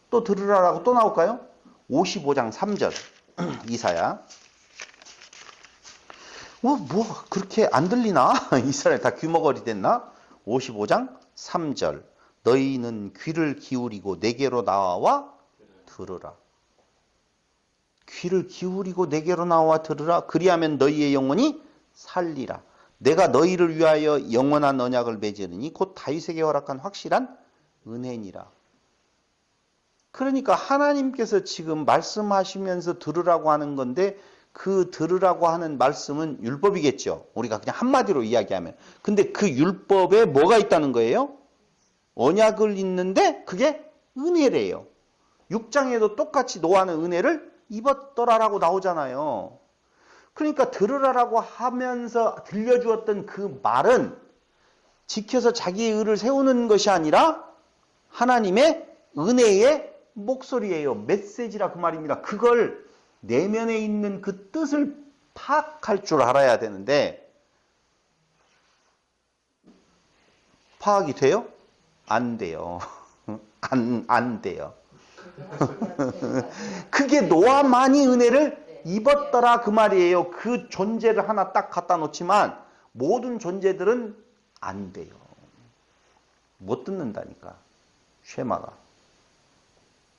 또 들으라라고 또 나올까요? 55장 3절 이사야. 뭐 그렇게 안 들리나? 이스라엘 다 귀머거리 됐나? 55장 3절 너희는 귀를 기울이고 내게로 나와 들으라. 귀를 기울이고 내게로 나와 들으라. 그리하면 너희의 영혼이 살리라. 내가 너희를 위하여 영원한 언약을 맺으리니 곧 다윗에게 허락한 확실한 은혜니라. 그러니까 하나님께서 지금 말씀하시면서 들으라고 하는 건데 그 들으라고 하는 말씀은 율법이겠죠. 우리가 그냥 한마디로 이야기하면. 근데 그 율법에 뭐가 있다는 거예요? 언약을 있는데 그게 은혜래요. 6장에도 똑같이 노아는 은혜를 입었더라라고 나오잖아요. 그러니까 들으라라고 하면서 들려주었던 그 말은 지켜서 자기의 의를 세우는 것이 아니라 하나님의 은혜의 목소리예요. 메시지라 그 말입니다. 그걸 내면에 있는 그 뜻을 파악할 줄 알아야 되는데 파악이 돼요? 안 돼요. 안 돼요. 그게 노아만이 은혜를 입었더라 그 말이에요. 그 존재를 하나 딱 갖다 놓지만 모든 존재들은 안 돼요. 못 듣는다니까. 쉐마가.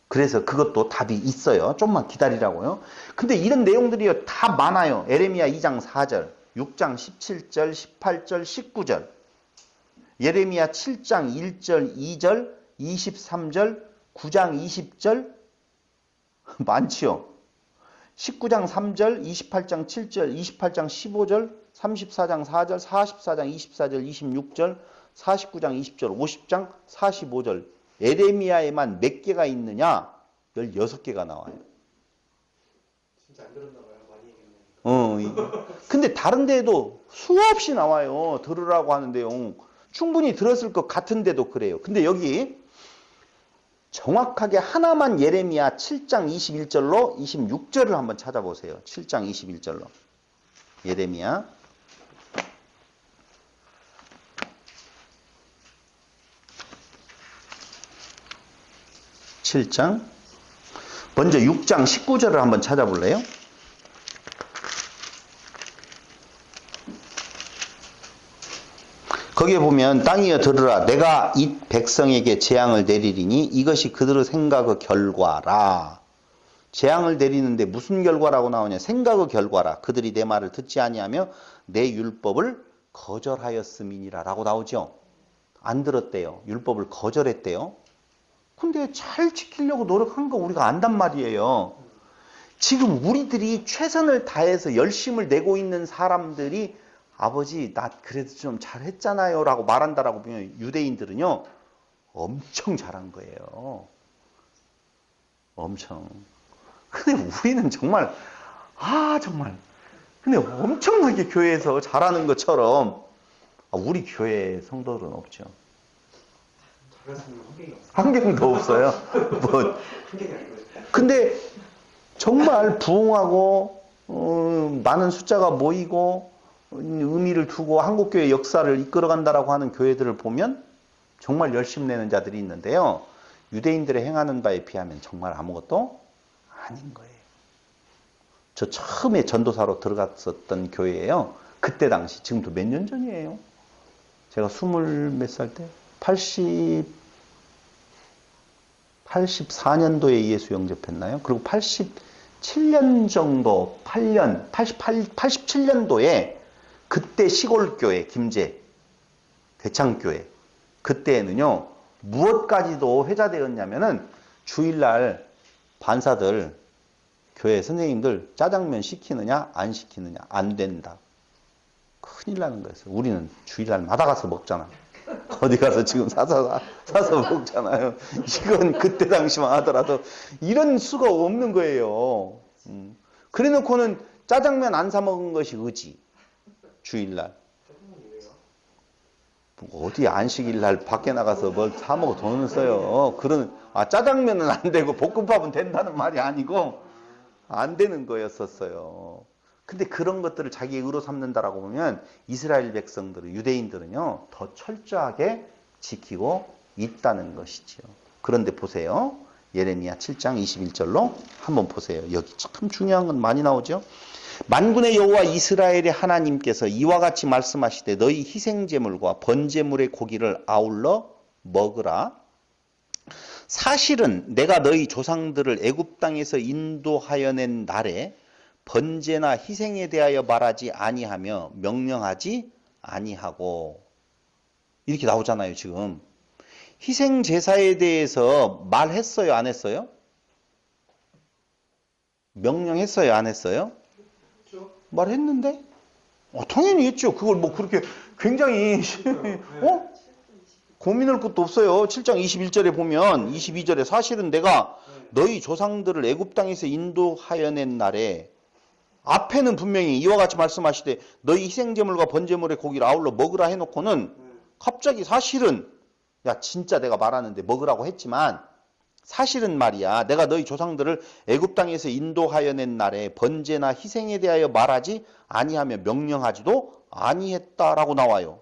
그래서 그것도 답이 있어요. 좀만 기다리라고요. 근데 이런 내용들이 다 많아요. 에레미야 2장 4절, 6장 17절, 18절, 19절. 예레미야 7장 1절, 2절, 23절, 9장 20절. 많지요. 19장 3절, 28장 7절, 28장 15절, 34장 4절, 44장 24절, 26절, 49장 20절, 50장 45절. 에레미야에만 몇 개가 있느냐? 16개가 나와요. 진짜 안 들었나 봐요. 많이 얘기했네. 근데 다른 데에도 수없이 나와요. 들으라고 하는 내용. 충분히 들었을 것 같은데도 그래요. 근데 여기 정확하게 하나만 예레미야 7장 21절로 26절을 한번 찾아보세요. 7장 21절로. 예레미야. (7장) 먼저 6장 19절을 한번 찾아볼래요? 거기에 보면 땅이여 들으라 내가 이 백성에게 재앙을 내리리니 이것이 그들의 생각의 결과라. 재앙을 내리는데 무슨 결과라고 나오냐? 생각의 결과라. 그들이 내 말을 듣지 아니하며 내 율법을 거절하였음이니라 라고 나오죠. 안 들었대요. 율법을 거절했대요. 근데 잘 지키려고 노력한 거 우리가 안단 말이에요. 지금 우리들이 최선을 다해서 열심을 내고 있는 사람들이 아버지 나 그래도 좀 잘했잖아요 라고 말한다라고 보면 유대인들은요 엄청 잘한 거예요. 엄청. 근데 우리는 정말 정말 근데 엄청나게 교회에서 잘하는 것처럼 우리 교회 성도들은 없죠. 잘했으면 환경이 없어요. 환경도 없어요. 뭐. 환경이 아니고요. 근데 정말 부흥하고 많은 숫자가 모이고 의미를 두고 한국교회 역사를 이끌어간다라고 하는 교회들을 보면 정말 열심 내는 자들이 있는데요. 유대인들의 행하는 바에 비하면 정말 아무것도 아닌 거예요. 저 처음에 전도사로 들어갔었던 교회예요. 그때 당시 지금도 몇 년 전이에요. 제가 20 몇 살 때 84년도에 예수 영접했나요? 그리고 87년 정도 87년도에 그때 시골교회 김제 대창교회 그때에는요 무엇까지도 회자되었냐면은 주일날 반사들 교회 선생님들 짜장면 시키느냐 안 시키느냐 안 된다. 큰일 나는 거였어요. 우리는 주일날마다 가서 먹잖아. 어디 가서 지금 사서 먹잖아요. 이건 그때 당시만 하더라도 이런 수가 없는 거예요. 그래 놓고는 짜장면 안 사 먹은 것이 의지. 주일날. 어디 안식일날 밖에 나가서 뭘 사 먹어 돈을 써요. 짜장면은 안 되고 볶음밥은 된다는 말이 아니고 안 되는 거였었어요. 근데 그런 것들을 자기 의로 삼는다라고 보면 이스라엘 백성들은 유대인들은요 더 철저하게 지키고 있다는 것이지요. 그런데 보세요. 예레미야 7장 21절로 한번 보세요. 여기 참 중요한 건 많이 나오죠. 만군의 여호와 이스라엘의 하나님께서 이와 같이 말씀하시되 너희 희생제물과 번제물의 고기를 아울러 먹으라. 사실은 내가 너희 조상들을 애굽 땅에서 인도하여 낸 날에 번제나 희생에 대하여 말하지 아니하며 명령하지 아니하고 이렇게 나오잖아요. 지금 희생 제사에 대해서 말했어요? 안 했어요? 명령했어요? 안 했어요? 말했는데? 당연히 했죠. 그걸 뭐 그렇게 굉장히 고민할 것도 없어요. 7장 21절에 보면 22절에 사실은 내가 너희 조상들을 애굽 땅에서 인도하여 낸 날에 앞에는 분명히 이와 같이 말씀하시되 너희 희생제물과 번제물의 고기를 아울러 먹으라 해놓고는 갑자기 사실은 야 진짜 내가 말하는데 먹으라고 했지만 사실은 말이야 내가 너희 조상들을 애굽 땅에서 인도하여 낸 날에 번제나 희생에 대하여 말하지 아니하며 명령하지도 아니했다라고 나와요.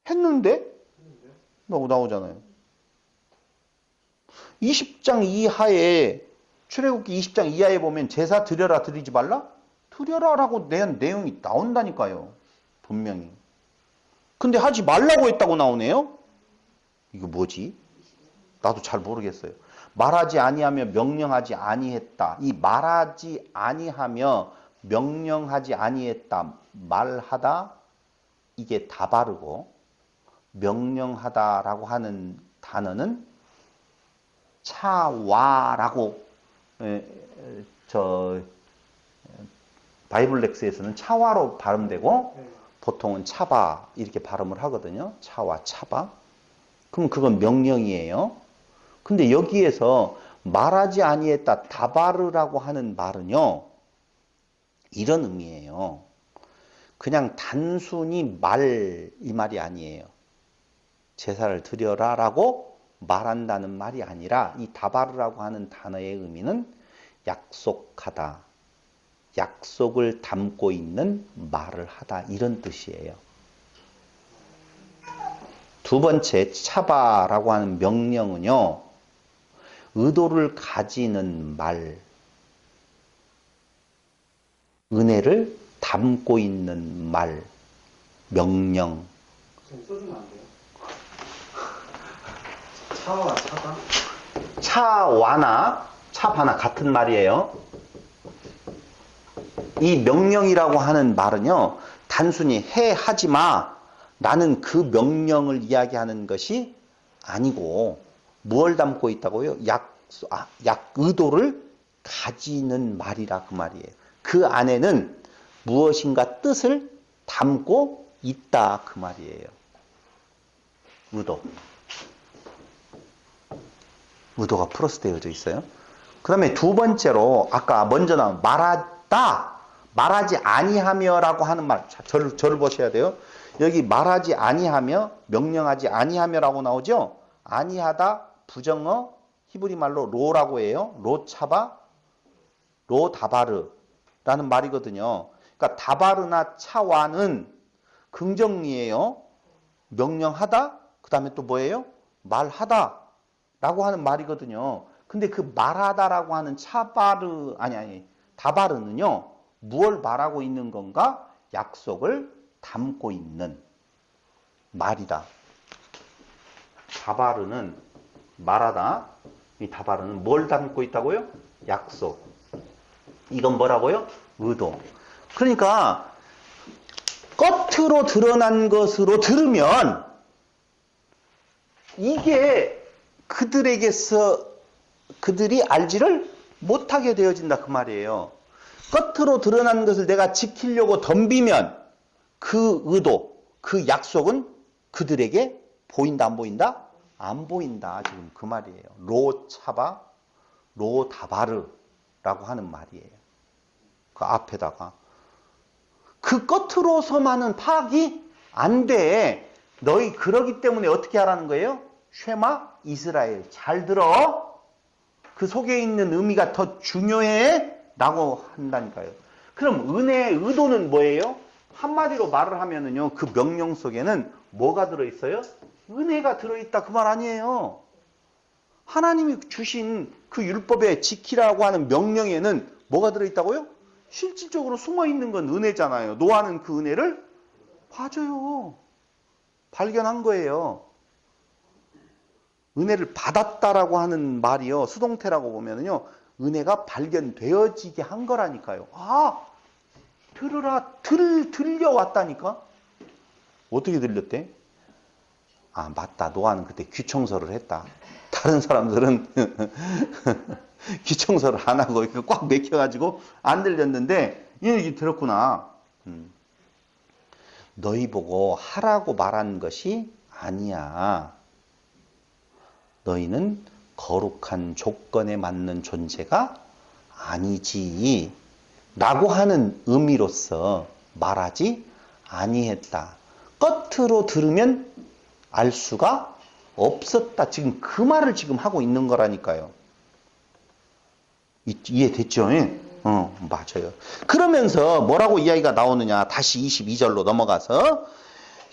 했는데? 나오잖아요. 20장 이하에 출애굽기 20장 이하에 보면 제사 드려라 드리지 말라? 드려라라고 낸 내용이 나온다니까요. 분명히. 근데 하지 말라고 했다고 나오네요. 이거 뭐지? 나도 잘 모르겠어요. 말하지 아니하며 명령하지 아니했다. 이 말하지 아니하며 명령하지 아니했다. 말하다 이게 다바르고 명령하다라고 하는 단어는 차와라고 바이블 렉스에서는 차와로 발음되고 보통은 차바 이렇게 발음을 하거든요. 차와 차바. 그럼 그건 명령이에요. 근데 여기에서 말하지 아니했다 다바르라고 하는 말은요. 이런 의미예요. 그냥 단순히 말 이 말이 아니에요. 제사를 드려라 라고 말한다는 말이 아니라 이 다바르라고 하는 단어의 의미는 약속하다. 약속을 담고 있는 말을 하다 이런 뜻이에요. 두 번째 차바라고 하는 명령은요. 의도를 가지는 말, 은혜를 담고 있는 말, 명령. 좀 써주면 안 돼요? 차와 차가? 차와나 차바나 같은 말이에요. 이 명령이라고 하는 말은요. 단순히 해 하지 마. 나는 그 명령을 이야기하는 것이 아니고 무엇을 담고 있다고요? 의도를 가지는 말이라 그 말이에요. 그 안에는 무엇인가 뜻을 담고 있다 그 말이에요. 의도가 플러스 되어져 있어요. 그 다음에 두 번째로 아까 먼저 나온 말하다, 말하지 아니하며라고 하는 말. 자, 저를 보셔야 돼요. 여기 말하지 아니하며, 명령하지 아니하며라고 나오죠. 아니하다 부정어 히브리 말로 로라고 해요. 로차바, 로다바르라는 말이거든요. 그러니까 다바르나 차와는 긍정이에요. 명령하다, 그 다음에 또 뭐예요? 말하다 라고 하는 말이거든요. 근데 그 말하다라고 하는 다바르는요. 무엇을 말하고 있는 건가? 약속을 담고 있는 말이다. 다바르는 말하다. 이 다바르는 뭘 담고 있다고요? 약속. 이건 뭐라고요? 의도. 그러니까 겉으로 드러난 것으로 들으면 이게 그들이 알지를 못하게 되어진다 그 말이에요. 겉으로 드러난 것을 내가 지키려고 덤비면 그 의도, 그 약속은 그들에게 보인다 안 보인다? 안 보인다 지금 그 말이에요. 로차바, 로다바르라고 하는 말이에요. 그 앞에다가 그 겉으로서만은 파악이 안 돼. 너희 그러기 때문에 어떻게 하라는 거예요? 쉐마 이스라엘 잘 들어. 그 속에 있는 의미가 더 중요해 라고 한다니까요. 그럼 은혜의 의도는 뭐예요? 한마디로 말을 하면은요, 그 명령 속에는 뭐가 들어있어요? 은혜가 들어있다 그 말 아니에요. 하나님이 주신 그 율법에 지키라고 하는 명령에는 뭐가 들어있다고요? 실질적으로 숨어있는 건 은혜잖아요. 노아는 그 은혜를 맞아요. 발견한 거예요. 은혜를 받았다라고 하는 말이요. 수동태라고 보면은요. 은혜가 발견되어지게 한 거라니까요. 아, 들으라, 들려왔다니까? 어떻게 들렸대? 아, 맞다. 노아는 그때 귀청소를 했다. 다른 사람들은 귀청소를 안 하고 이렇게 꽉 맥혀가지고 안 들렸는데 이 얘기 들었구나. 너희 보고 하라고 말한 것이 아니야. 너희는 거룩한 조건에 맞는 존재가 아니지 라고 하는 의미로서 말하지 아니했다. 겉으로 들으면 알 수가 없었다. 지금 그 말을 지금 하고 있는 거라니까요. 이해됐죠? 맞아요. 그러면서 뭐라고 이야기가 나오느냐. 다시 22절로 넘어가서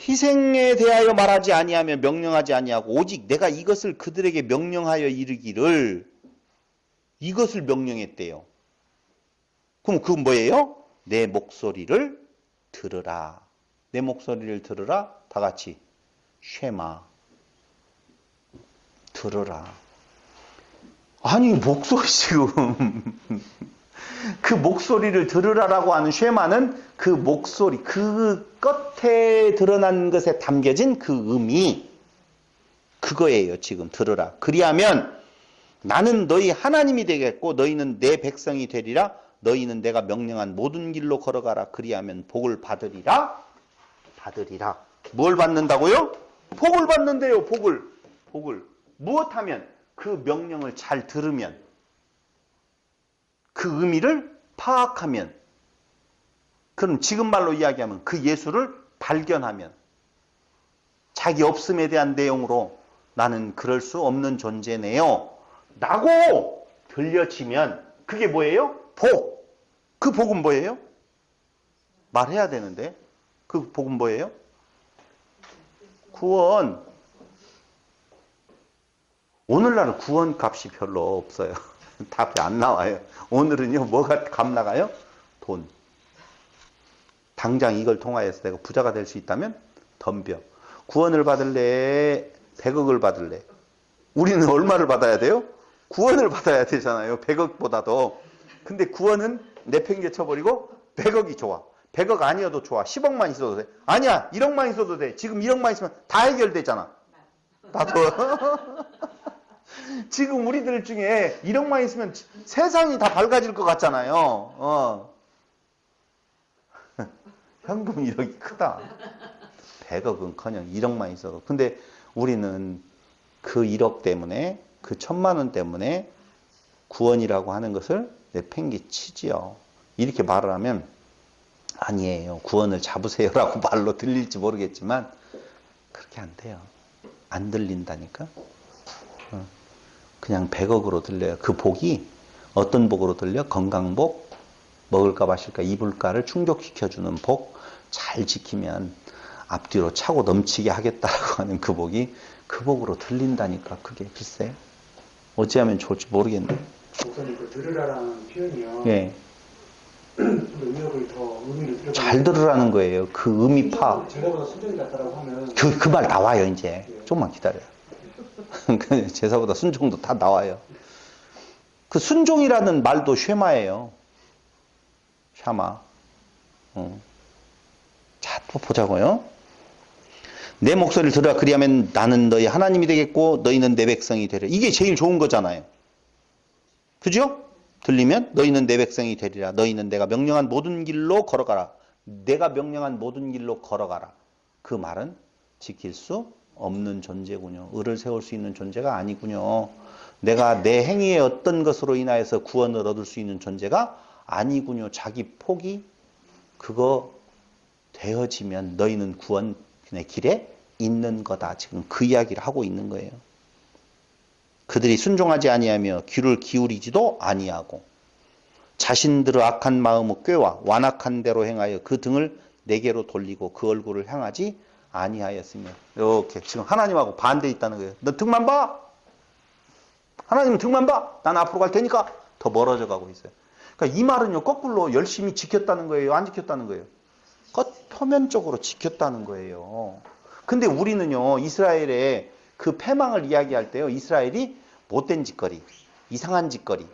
희생에 대하여 말하지 아니하며 명령하지 아니하고 오직 내가 이것을 그들에게 명령하여 이르기를 이것을 명령했대요. 그럼 그건 뭐예요? 내 목소리를 들으라. 내 목소리를 들으라. 다 같이 쉐마 들으라. 아니 목소리 지금 그 목소리를 들으라라고 하는 쉐마는 그 목소리 그 끝에 드러난 것에 담겨진 그 의미 그거예요. 지금 들으라. 그리하면 나는 너희 하나님이 되겠고 너희는 내 백성이 되리라. 너희는 내가 명령한 모든 길로 걸어가라. 그리하면 복을 받으리라. 받으리라. 뭘 받는다고요? 복을 받는데요. 복을. 무엇하면? 그 명령을 잘 들으면 그 의미를 파악하면 그럼 지금 말로 이야기하면 그 예수를 발견하면 자기 없음에 대한 내용으로 나는 그럴 수 없는 존재네요 라고 들려지면 그게 뭐예요? 복. 그 복은 뭐예요? 말해야 되는데 그 복은 뭐예요? 구원. 오늘날은 구원 값이 별로 없어요. 답이 안 나와요. 오늘은요 뭐가 값 나가요? 돈. 당장 이걸 통하여서 내가 부자가 될 수 있다면 덤벼. 구원을 받을래? 100억을 받을래? 우리는 얼마를 받아야 돼요? 구원을 받아야 되잖아요. 100억보다도. 근데 구원은 내팽개 쳐버리고 100억이 좋아. 100억 아니어도 좋아. 10억만 있어도 돼. 아니야. 1억만 있어도 돼. 지금 1억만 있으면 다 해결되잖아. 나도. 지금 우리들 중에 1억만 있으면 세상이 다 밝아질 것 같잖아요. 현금 1억이 크다. 100억은커녕 1억만 있어도. 근데 우리는 그 1억 때문에 그 1000만 원 때문에 구원이라고 하는 것을 내팽개치지요. 이렇게 말을 하면 아니에요. 구원을 잡으세요라고 말로 들릴지 모르겠지만 그렇게 안 돼요. 안 들린다니까. 그냥 100억으로 들려요. 그 복이 어떤 복으로 들려? 건강복, 먹을까 마실까 입을까를 충족시켜주는 복 잘 지키면 앞뒤로 차고 넘치게 하겠다라고 하는 그 복이 그 복으로 들린다니까. 그게 글쎄 어찌하면 좋을지 모르겠네. 목사님 그 들으라라는 표현이요. 예. 의미를 들어보면 잘 들으라는 거예요. 그 의미 파악. 제가보다 순종이 낫다라고 하면 그 말 나와요 이제. 조금만 기다려요. 제사보다 순종도 다 나와요. 그 순종이라는 말도 쉐마예요. 샤마. 자, 또 보자고요. 내 목소리를 들으라. 그리하면 나는 너희 하나님이 되겠고 너희는 내 백성이 되리라. 이게 제일 좋은 거잖아요. 그죠? 들리면 너희는 내 백성이 되리라. 너희는 내가 명령한 모든 길로 걸어가라. 내가 명령한 모든 길로 걸어가라. 그 말은 지킬 수 없는 존재군요. 을을 세울 수 있는 존재가 아니군요. 내가 내 행위의 어떤 것으로 인하여서 구원을 얻을 수 있는 존재가 아니군요. 자기 폭이 그거 되어지면 너희는 구원의 길에 있는 거다. 지금 그 이야기를 하고 있는 거예요. 그들이 순종하지 아니하며 귀를 기울이지도 아니하고 자신들의 악한 마음의 꾀와 완악한 대로 행하여 그 등을 내게로 돌리고 그 얼굴을 향하지 아니하였으며. 이렇게 지금 하나님하고 반대에 있다는 거예요. 너 등만 봐. 하나님은 등만 봐. 난 앞으로 갈 테니까. 더 멀어져 가고 있어요. 그러니까 이 말은요 거꾸로 열심히 지켰다는 거예요, 안 지켰다는 거예요? 표면적으로 지켰다는 거예요. 근데 우리는요 이스라엘의 그 패망을 이야기할 때요 이스라엘이 못된 짓거리, 이상한 짓거리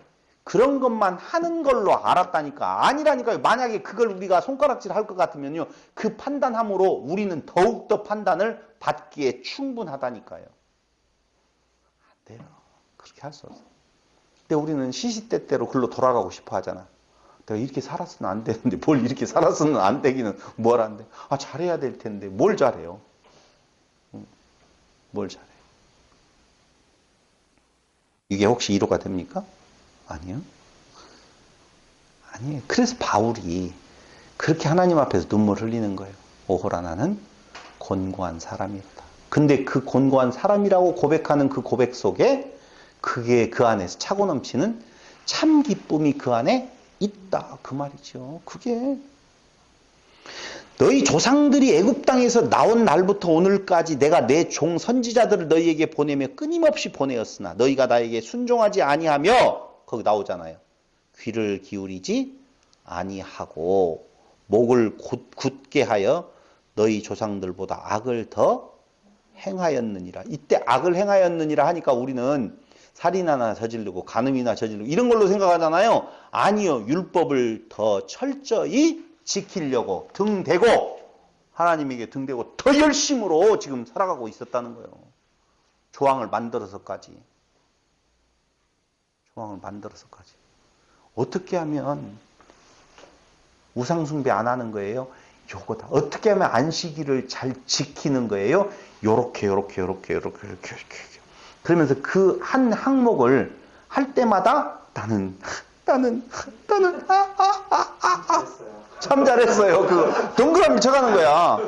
그런 것만 하는 걸로 알았다니까. 아니라니까요. 만약에 그걸 우리가 손가락질 할 것 같으면요 그 판단함으로 우리는 더욱더 판단을 받기에 충분하다니까요. 안 돼요. 그렇게 할 수 없어. 근데 우리는 시시때때로 글로 돌아가고 싶어 하잖아. 내가 이렇게 살았으면 안 되는데 뭘 이렇게 살았으면 안 되기는 뭘 안 돼. 아 잘해야 될 텐데 뭘 잘해요. 뭘 잘해. 이게 혹시 이로가 됩니까? 아니요. 아니에요. 그래서 바울이 그렇게 하나님 앞에서 눈물 흘리는 거예요. 오호라 나는 곤고한 사람이었다. 근데 그 곤고한 사람이라고 고백하는 그 고백 속에 그게 그 안에서 차고 넘치는 참 기쁨이 그 안에 있다. 그 말이죠. 그게 너희 조상들이 애굽 땅에서 나온 날부터 오늘까지 내가 내 종 선지자들을 너희에게 보내며 끊임없이 보내었으나 너희가 나에게 순종하지 아니하며 거기 나오잖아요. 귀를 기울이지 아니하고 목을 굳게 하여 너희 조상들보다 악을 더 행하였느니라. 이때 악을 행하였느니라 하니까 우리는 살인하나 저지르고 간음이나 저지르고 이런 걸로 생각하잖아요. 아니요. 율법을 더 철저히 지키려고 등대고 하나님에게 등대고 더 열심으로 지금 살아가고 있었다는 거예요. 조항을 만들어서까지. 조항을 만들어서까지. 어떻게 하면 우상숭배 안 하는 거예요? 요거다. 어떻게 하면 안식일을 잘 지키는 거예요? 요렇게. 그러면서 그 한 항목을 할 때마다 나는 참 잘했어요. 그 동그라미 쳐가는 거야.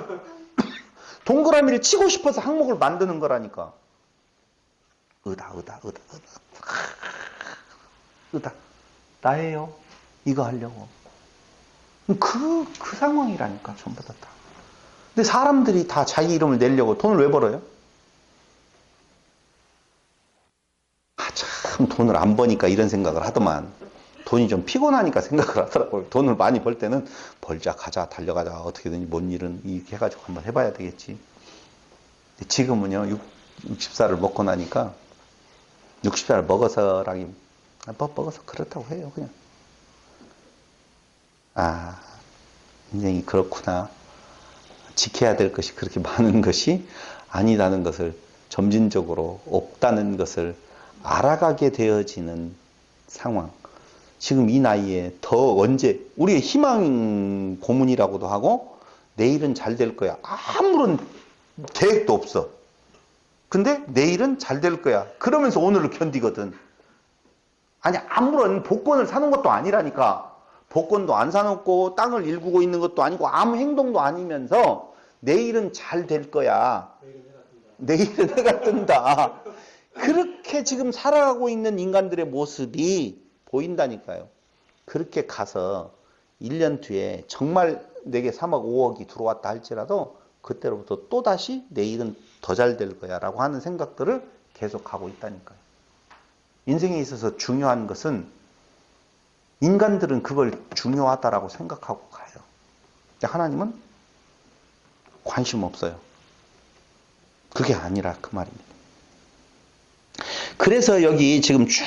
동그라미를 치고 싶어서 항목을 만드는 거라니까. 의다. 나예요. 이거 하려고. 그 상황이라니까, 전부 다. 근데 사람들이 다 자기 이름을 내려고 돈을 왜 벌어요? 참 돈을 안 버니까 이런 생각을 하더만. 돈이 좀 피곤하니까 생각을 하더라고요. 돈을 많이 벌 때는 벌자, 가자, 달려가자, 어떻게든지 뭔 일은 이렇게 해가지고 한번 해봐야 되겠지. 근데 지금은요, 60살을 먹고 나니까 60살을 먹어서라기 먹어서 그렇다고 해요. 그냥 인생이 그렇구나. 지켜야 될 것이 그렇게 많은 것이 아니라는 것을 점진적으로 없다는 것을 알아가게 되어지는 상황. 지금 이 나이에 더 언제 우리의 희망 고문이라고도 하고 내일은 잘 될 거야. 아무런 계획도 없어. 근데 내일은 잘 될 거야. 그러면서 오늘을 견디거든. 아니 아무런 복권을 사는 것도 아니라니까. 복권도 안 사놓고 땅을 일구고 있는 것도 아니고 아무 행동도 아니면서 내일은 잘 될 거야. 내일은 해가 뜬다. 그렇게 지금 살아가고 있는 인간들의 모습이 보인다니까요. 그렇게 가서 1년 뒤에 정말 내게 3억 5억이 들어왔다 할지라도 그때로부터 또다시 내일은 더 잘 될 거야 라고 하는 생각들을 계속 가고 있다니까요. 인생에 있어서 중요한 것은 인간들은 그걸 중요하다라고 생각하고 가요. 근데 하나님은 관심 없어요. 그게 아니라 그 말입니다. 그래서 여기 지금 쭉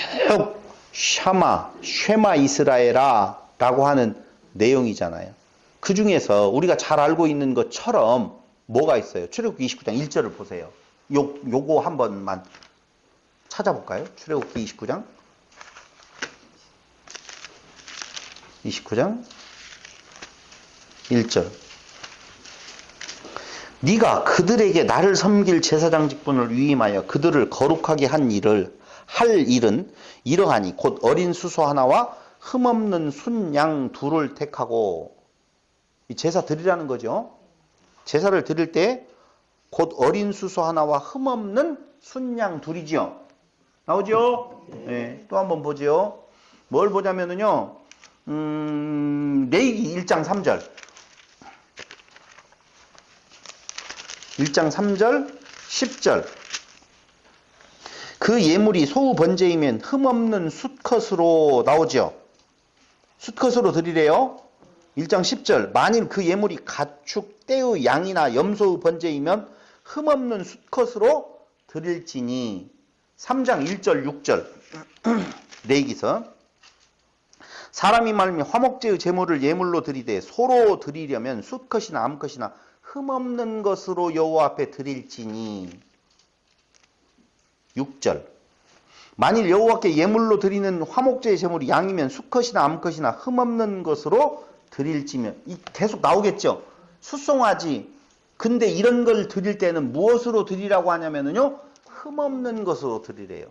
쉐마 이스라엘아 라고 하는 내용이잖아요. 그 중에서 우리가 잘 알고 있는 것처럼 뭐가 있어요? 출애굽기 29장 1절을 보세요. 요거 한 번만 찾아볼까요? 출애굽기 29장 1절. 네가 그들에게 나를 섬길 제사장 직분을 위임하여 그들을 거룩하게 할 일은 이러하니 곧 어린 수소 하나와 흠없는 순양 둘을 택하고, 이 제사 드리라는 거죠. 제사를 드릴 때 곧 어린 수소 하나와 흠없는 순양 둘이지요. 나오죠? 네, 또 한번 보죠. 뭘 보자면은요. 레위기 1장 3절. 1장 3절, 10절. 그 예물이 소우 번제이면 흠없는 숫컷으로 나오죠. 숫컷으로 드리래요. 1장 10절. 만일 그 예물이 가축, 떼의 양이나 염소의 번제이면 흠없는 숫컷으로 드릴지니. 3장 1절, 6절. 레위기서. 사람이 말미 화목제의 제물을 예물로 드리되 소로 드리려면 숫컷이나 암컷이나 흠없는 것으로 여호와 앞에 드릴지니. 6절. 만일 여호와께 예물로 드리는 화목제의 제물이 양이면 수컷이나 암컷이나 흠없는 것으로 드릴지면. 계속 나오겠죠. 수송아지. 근데 이런 걸 드릴 때는 무엇으로 드리라고 하냐면요, 흠없는 것으로 드리래요.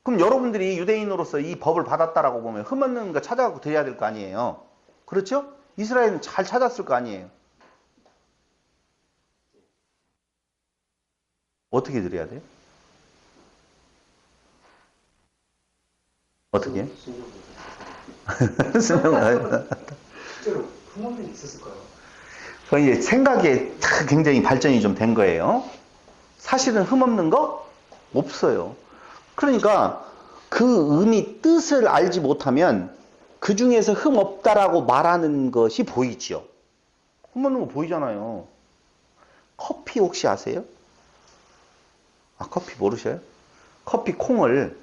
그럼 여러분들이 유대인으로서 이 법을 받았다라고 보면 흠없는 거 찾아가고 드려야 될 거 아니에요. 그렇죠? 이스라엘은 잘 찾았을 거 아니에요. 어떻게 드려야 돼요? 어떻게? 실제로 흠없는 게 있었을까요? 그 이제 생각에 굉장히 발전이 좀 된 거예요. 사실은 흠없는 거 없어요. 그러니까 그 의미 뜻을 알지 못하면 그 중에서 흠없다라고 말하는 것이 보이죠. 흠없는 거 보이잖아요. 커피 혹시 아세요? 아, 커피 모르셔요? 커피 콩을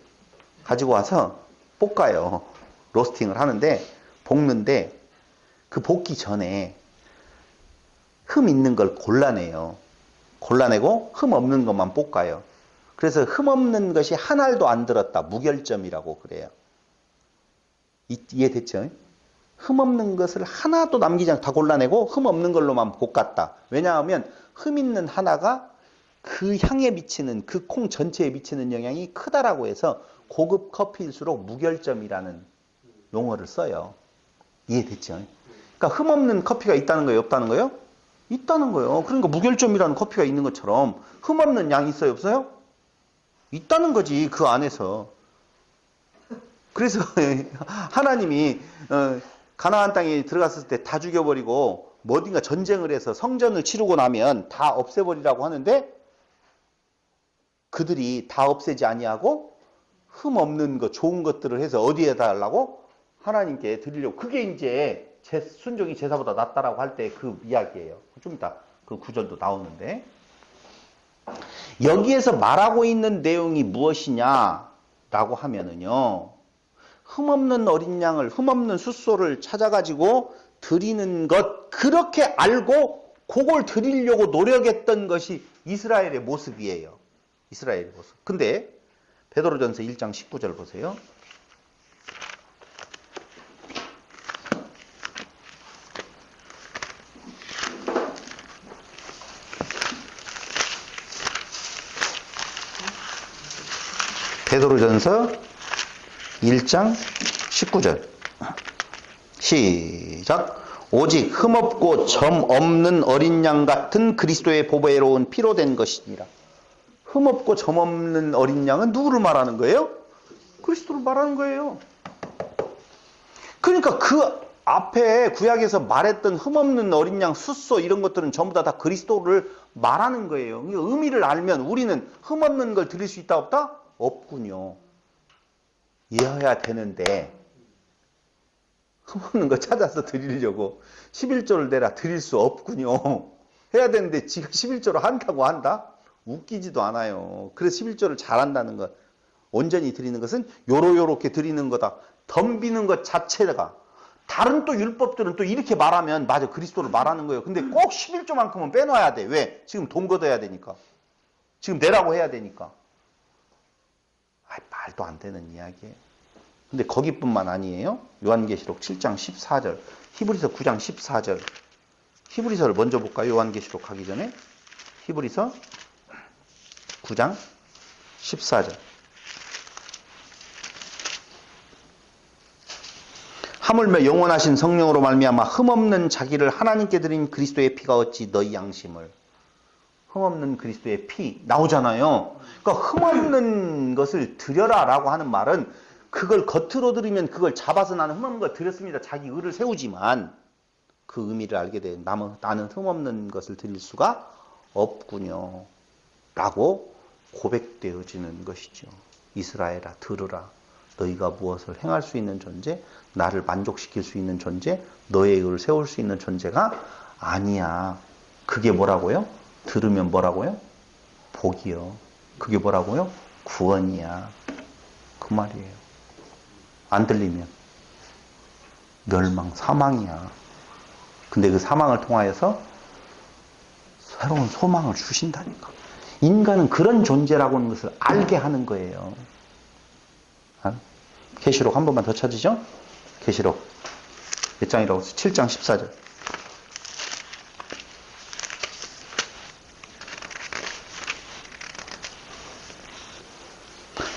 가지고 와서 볶아요. 로스팅을 하는데 볶는데 그 볶기 전에 흠 있는 걸 골라내요. 골라내고 흠 없는 것만 볶아요. 그래서 흠 없는 것이 한 알도 안 들었다. 무결점이라고 그래요. 이해됐죠? 흠 없는 것을 하나도 남기지 않고 다 골라내고 흠 없는 걸로만 볶았다. 왜냐하면 흠 있는 하나가 그 향에 미치는, 그 콩 전체에 미치는 영향이 크다라고 해서 고급 커피일수록 무결점이라는 용어를 써요. 이해됐죠? 그러니까 흠 없는 커피가 있다는 거예요? 없다는 거예요? 있다는 거예요. 그러니까 무결점이라는 커피가 있는 것처럼 흠 없는 양이 있어요? 없어요? 있다는 거지, 그 안에서. 그래서 하나님이 가나안 땅에 들어갔을 때 다 죽여버리고 어딘가 전쟁을 해서 성전을 치르고 나면 다 없애버리라고 하는데 그들이 다 없애지 아니하고 흠 없는 것, 좋은 것들을 해서 어디에다 하려고? 하나님께 드리려고. 그게 이제 순종이 제사보다 낫다라고 할 때 그 이야기예요. 좀 이따 그 구절도 나오는데. 여기에서 말하고 있는 내용이 무엇이냐라고 하면은요. 흠없는 어린 양을, 흠없는 숫소를 찾아가지고 드리는 것, 그렇게 알고 그걸 드리려고 노력했던 것이 이스라엘의 모습이에요. 이스라엘의 모습. 근데 베드로전서 1장 19절 보세요. 베드로전서 1장 19절 시작. 오직 흠없고 점 없는 어린 양 같은 그리스도의 보배로운 피로 된 것이니라. 흠없고 점 없는 어린 양은 누구를 말하는 거예요? 그리스도를 말하는 거예요. 그러니까 그 앞에 구약에서 말했던 흠없는 어린 양, 숫소 이런 것들은 전부 다 그리스도를 말하는 거예요. 의미를 알면 우리는 흠없는 걸 드릴 수 있다 없다? 없군요. 이해해야 되는데 흠없는 거 찾아서 드리려고 11조를 내라 드릴 수 없군요. 해야 되는데 지가 11조를 한다고 한다? 웃기지도 않아요. 그래서 11조를 잘한다는 것. 온전히 드리는 것은 요렇게 드리는 거다. 덤비는 것 자체가. 다른 또 율법들은 또 이렇게 말하면 맞아, 그리스도를 말하는 거예요. 근데 꼭 11조만큼은 빼놔야 돼. 왜? 지금 돈 걷어야 되니까. 지금 내라고 해야 되니까. 말도 안 되는 이야기예요. 근데 거기뿐만 아니에요. 요한계시록 7장 14절, 히브리서 9장 14절. 히브리서를 먼저 볼까요? 요한계시록 가기 전에. 히브리서 9장 14절. 하물며 영원하신 성령으로 말미암아 흠없는 자기를 하나님께 드린 그리스도의 피가 어찌 너희 양심을. 흠없는 그리스도의 피 나오잖아요. 그러니까 흠없는 것을 드려라 라고 하는 말은 그걸 겉으로 드리면 그걸 잡아서 나는 흠없는 걸 드렸습니다. 자기 의를 세우지만 그 의미를 알게 돼. 나는 흠없는 것을 드릴 수가 없군요. 라고 고백되어지는 것이죠. 이스라엘아 들으라. 너희가 무엇을 행할 수 있는 존재, 나를 만족시킬 수 있는 존재, 너의 의를 세울 수 있는 존재가 아니야. 그게 뭐라고요? 들으면 뭐라고요? 복이요. 그게 뭐라고요? 구원이야. 그 말이에요. 안 들리면 멸망, 사망이야. 근데 그 사망을 통하여서 새로운 소망을 주신다니까. 인간은 그런 존재라고 하는 것을 알게 하는 거예요. 계시록 한 번만 더 찾으죠? 계시록 몇 장이라고 했어요? 7장 14절.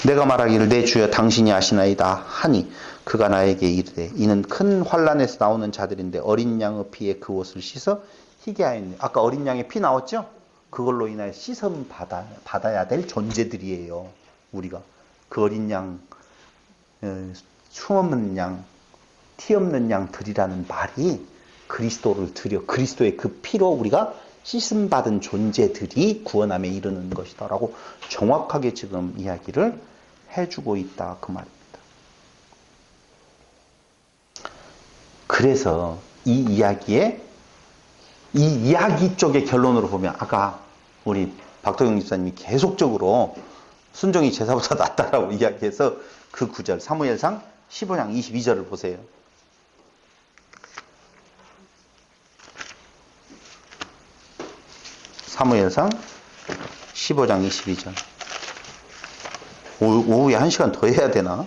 내가 말하기를 내 주여 당신이 아시나이다 하니 그가 나에게 이르되 이는 큰 환난에서 나오는 자들인데 어린 양의 피에 그 옷을 씻어 희게 하였네. 아까 어린 양의 피 나왔죠? 그걸로 인하여 씻음 받아야 될 존재들이에요. 우리가 그 어린 양, 숨없는 양, 티 없는 양들이라는 말이 그리스도를 들여 그리스도의 그 피로 우리가 씻음 받은 존재들이 구원함에 이르는 것이다라고 정확하게 지금 이야기를 해주고 있다 그 말입니다. 그래서 이 이야기 쪽의 결론으로 보면 아까 우리 박도경 집사님이 계속적으로 순종이 제사보다 낫다라고 이야기해서 그 구절 사무엘상 15장 22절을 보세요. 사무엘상 15장 22절. 오후에 1시간 더 해야 되나?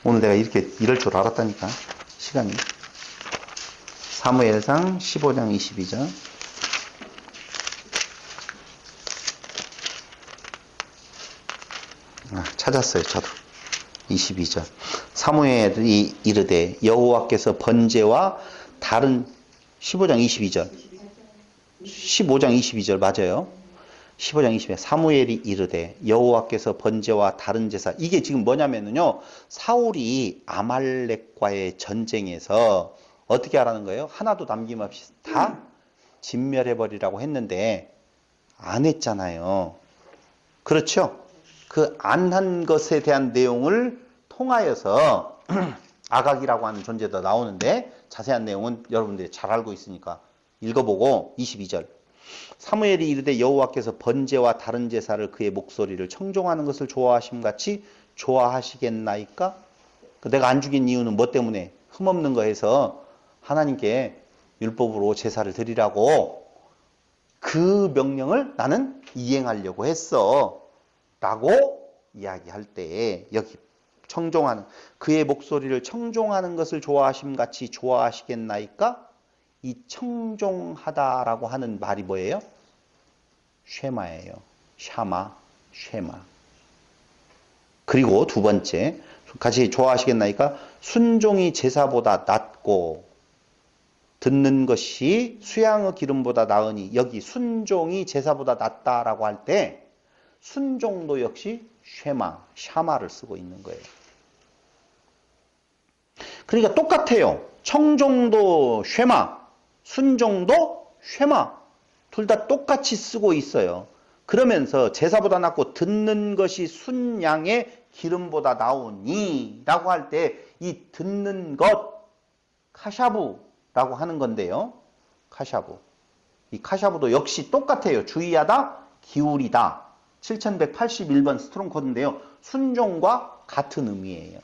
오늘 내가 이럴 줄 알았다니까. 시간이. 사무엘상 15장 22절. 찾았어요, 저도. 22절. 사무엘이 이르되 여호와께서 번제와 다른 15장 22절. 15장 22절 맞아요. 15장 22절. 사무엘이 이르되 여호와께서 번제와 다른 제사. 이게 지금 뭐냐면요. 사울이 아말렉과의 전쟁에서 어떻게 하라는 거예요? 하나도 남김없이 다 진멸해버리라고 했는데 안 했잖아요. 그렇죠? 그 안 한 것에 대한 내용을 통하여서 아각이라고 하는 존재도 나오는데 자세한 내용은 여러분들이 잘 알고 있으니까 읽어보고 22절. 사무엘이 이르되 여호와께서 번제와 다른 제사를 그의 목소리를 청종하는 것을 좋아하심같이 좋아하시겠나이까? 내가 안 죽인 이유는 뭐 때문에? 흠없는 거에서 하나님께 율법으로 제사를 드리라고 그 명령을 나는 이행하려고 했어 라고 이야기할 때 여기 청종하는 그의 목소리를 청종하는 것을 좋아하심같이 좋아하시겠나이까? 이 청종하다라고 하는 말이 뭐예요? 쉐마예요. 샤마, 쉐마. 그리고 두 번째 같이 좋아하시겠나이까? 순종이 제사보다 낫고 듣는 것이 수양의 기름보다 나으니 여기 순종이 제사보다 낫다라고 할 때 순종도 역시 쉐마, 샤마를 쓰고 있는 거예요. 그러니까 똑같아요. 청종도 쉐마, 순종도 쉐마. 둘 다 똑같이 쓰고 있어요. 그러면서 제사보다 낫고 듣는 것이 순양의 기름보다 나오니 라고 할 때 이 듣는 것 카샤부라고 하는 건데요. 카샤부. 이 카샤부도 역시 똑같아요. 주의하다, 기울이다. 7181번 스트롱 코드인데요. 순종과 같은 의미예요.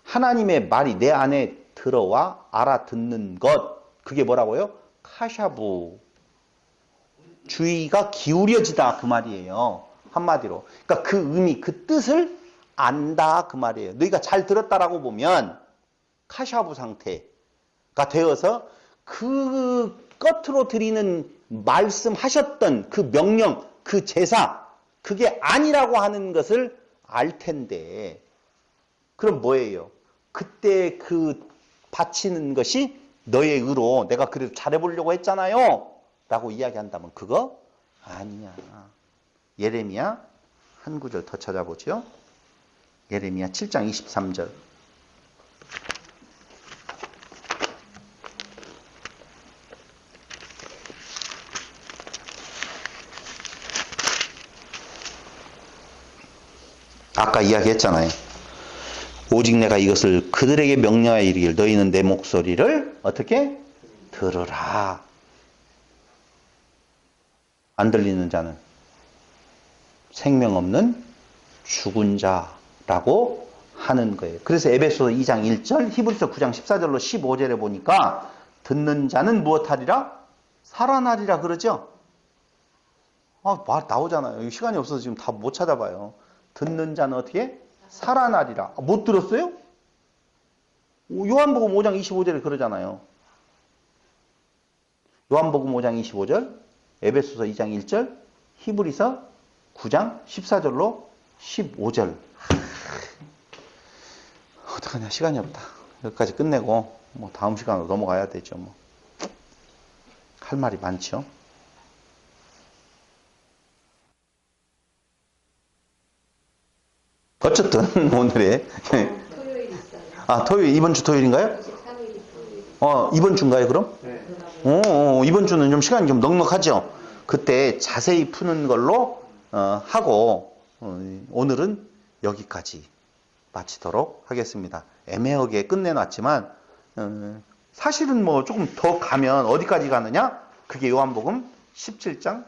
하나님의 말이 내 안에 들어와 알아듣는 것. 그게 뭐라고요? 카샤부. 주의가 기울여지다 그 말이에요. 한마디로. 그러니까 그 의미, 그 뜻을 안다 그 말이에요. 너희가 잘 들었다라고 보면 카샤부 상태가 되어서 그 겉으로 드리는 말씀하셨던 그 명령, 그 제사, 그게 아니라고 하는 것을 알 텐데 그럼 뭐예요? 그때 그 바치는 것이 너의 의로 내가 그래도 잘해보려고 했잖아요 라고 이야기한다면 그거 아니야. 예레미야 한 구절 더 찾아보죠. 예레미야 7장 23절. 아까 이야기했잖아요. 오직 내가 이것을 그들에게 명령하여 이르기를 너희는 내 목소리를 어떻게? 들으라. 안 들리는 자는 생명 없는 죽은 자라고 하는 거예요. 그래서 에베소서 2장 1절, 히브리서 9장 14절로 15절에 보니까 듣는 자는 무엇하리라? 살아나리라 그러죠? 말 나오잖아요. 시간이 없어서 지금 다 못 찾아봐요. 듣는 자는 어떻게? 살아나리라. 못 들었어요? 요한복음 5장 25절에 그러잖아요. 요한복음 5장 25절, 에베소서 2장 1절, 히브리서 9장 14절로 15절. 어떡하냐, 시간이 없다. 여기까지 끝내고 뭐 다음 시간으로 넘어가야 되죠. 뭐 할 말이 많죠. 어쨌든 오늘의 토요일 있어요. 토요일, 이번 주 토요일인가요? 23일이 토요일. 이번 주인가요, 그럼? 네. 이번 주는 좀 시간이 좀 넉넉하죠. 그때 자세히 푸는 걸로 하고 오늘은 여기까지 마치도록 하겠습니다. 애매하게 끝내놨지만 사실은 뭐 조금 더 가면 어디까지 가느냐? 그게 요한복음 17장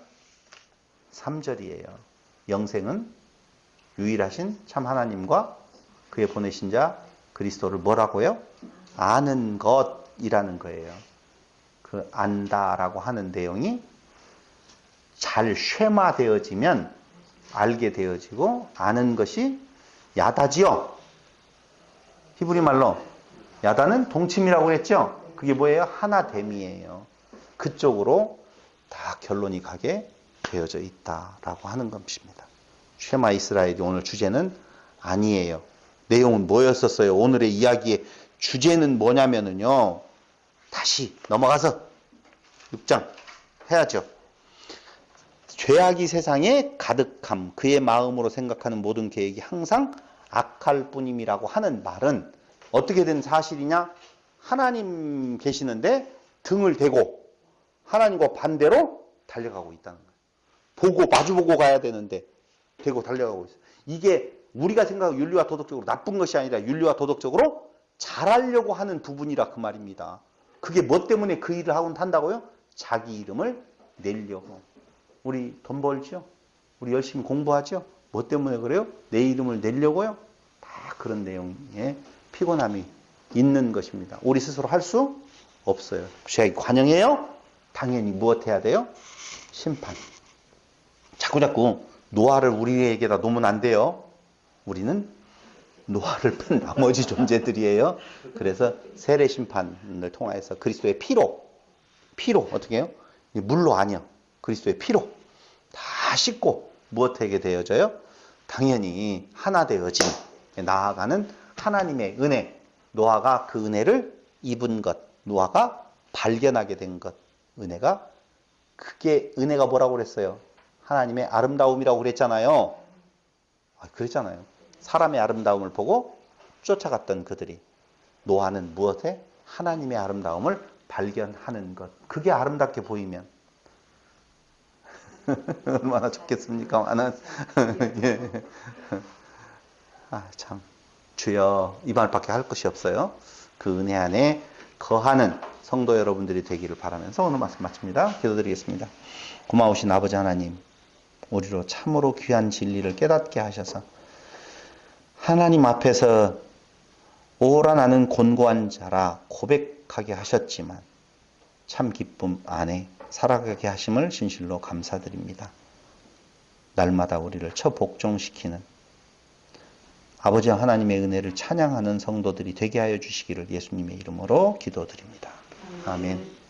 3절이에요. 영생은 유일하신 참 하나님과 그의 보내신 자 그리스도를 뭐라고요? 아는 것이라는 거예요. 그 안다라고 하는 내용이 잘 쉐마되어지면 알게 되어지고 아는 것이 야다지요. 히브리 말로 야다는 동침이라고 했죠. 그게 뭐예요? 하나됨이에요. 그쪽으로 다 결론이 가게 되어져 있다라고 하는 것입니다. 쉐마 이스라엘이 오늘 주제는 아니에요. 내용은 뭐였었어요? 오늘의 이야기의 주제는 뭐냐면은요. 다시 넘어가서 6장 해야죠. 죄악이 세상에 가득함, 그의 마음으로 생각하는 모든 계획이 항상 악할 뿐임이라고 하는 말은 어떻게 된 사실이냐? 하나님 계시는데 등을 대고 하나님과 반대로 달려가고 있다는 거예요. 마주보고 가야 되는데 대고 달려가고 있어요. 이게 우리가 생각하는 윤리와 도덕적으로 나쁜 것이 아니라 윤리와 도덕적으로 잘하려고 하는 부분이라 그 말입니다. 그게 뭐 때문에 그 일을 하고 한다고요? 자기 이름을 내려고. 우리 돈 벌죠? 우리 열심히 공부하죠? 뭐 때문에 그래요? 내 이름을 내려고요? 다 그런 내용에 피곤함이 있는 것입니다. 우리 스스로 할 수 없어요. 죄악이 관영해요? 당연히 무엇 해야 돼요? 심판. 자꾸 노아를 우리에게다 놓으면 안 돼요. 우리는 노아를 뺀 나머지 존재들이에요. 그래서 세례 심판을 통해서 그리스도의 피로 어떻게 해요? 물로 아니요. 그리스도의 피로 다 씻고 무엇하게 되어져요? 당연히 하나 되어진 나아가는 하나님의 은혜. 노아가 그 은혜를 입은 것, 노아가 발견하게 된 것, 은혜가 그게 은혜가 뭐라고 그랬어요? 하나님의 아름다움이라고 그랬잖아요. 그랬잖아요. 사람의 아름다움을 보고 쫓아갔던 그들이 노아는 무엇에? 하나님의 아름다움을 발견하는 것. 그게 아름답게 보이면 얼마나 좋겠습니까? 예. 참 주여 이 말밖에 할 것이 없어요. 그 은혜 안에 거하는 성도 여러분들이 되기를 바라면서 오늘 말씀 마칩니다. 기도드리겠습니다. 고마우신 아버지 하나님, 우리로 참으로 귀한 진리를 깨닫게 하셔서 하나님 앞에서 오라 나는 곤고한 자라 고백하게 하셨지만 참 기쁨 안에 살아가게 하심을 진실로 감사드립니다. 날마다 우리를 처복종시키는 아버지 하나님의 은혜를 찬양하는 성도들이 되게 하여 주시기를 예수님의 이름으로 기도드립니다. 아멘.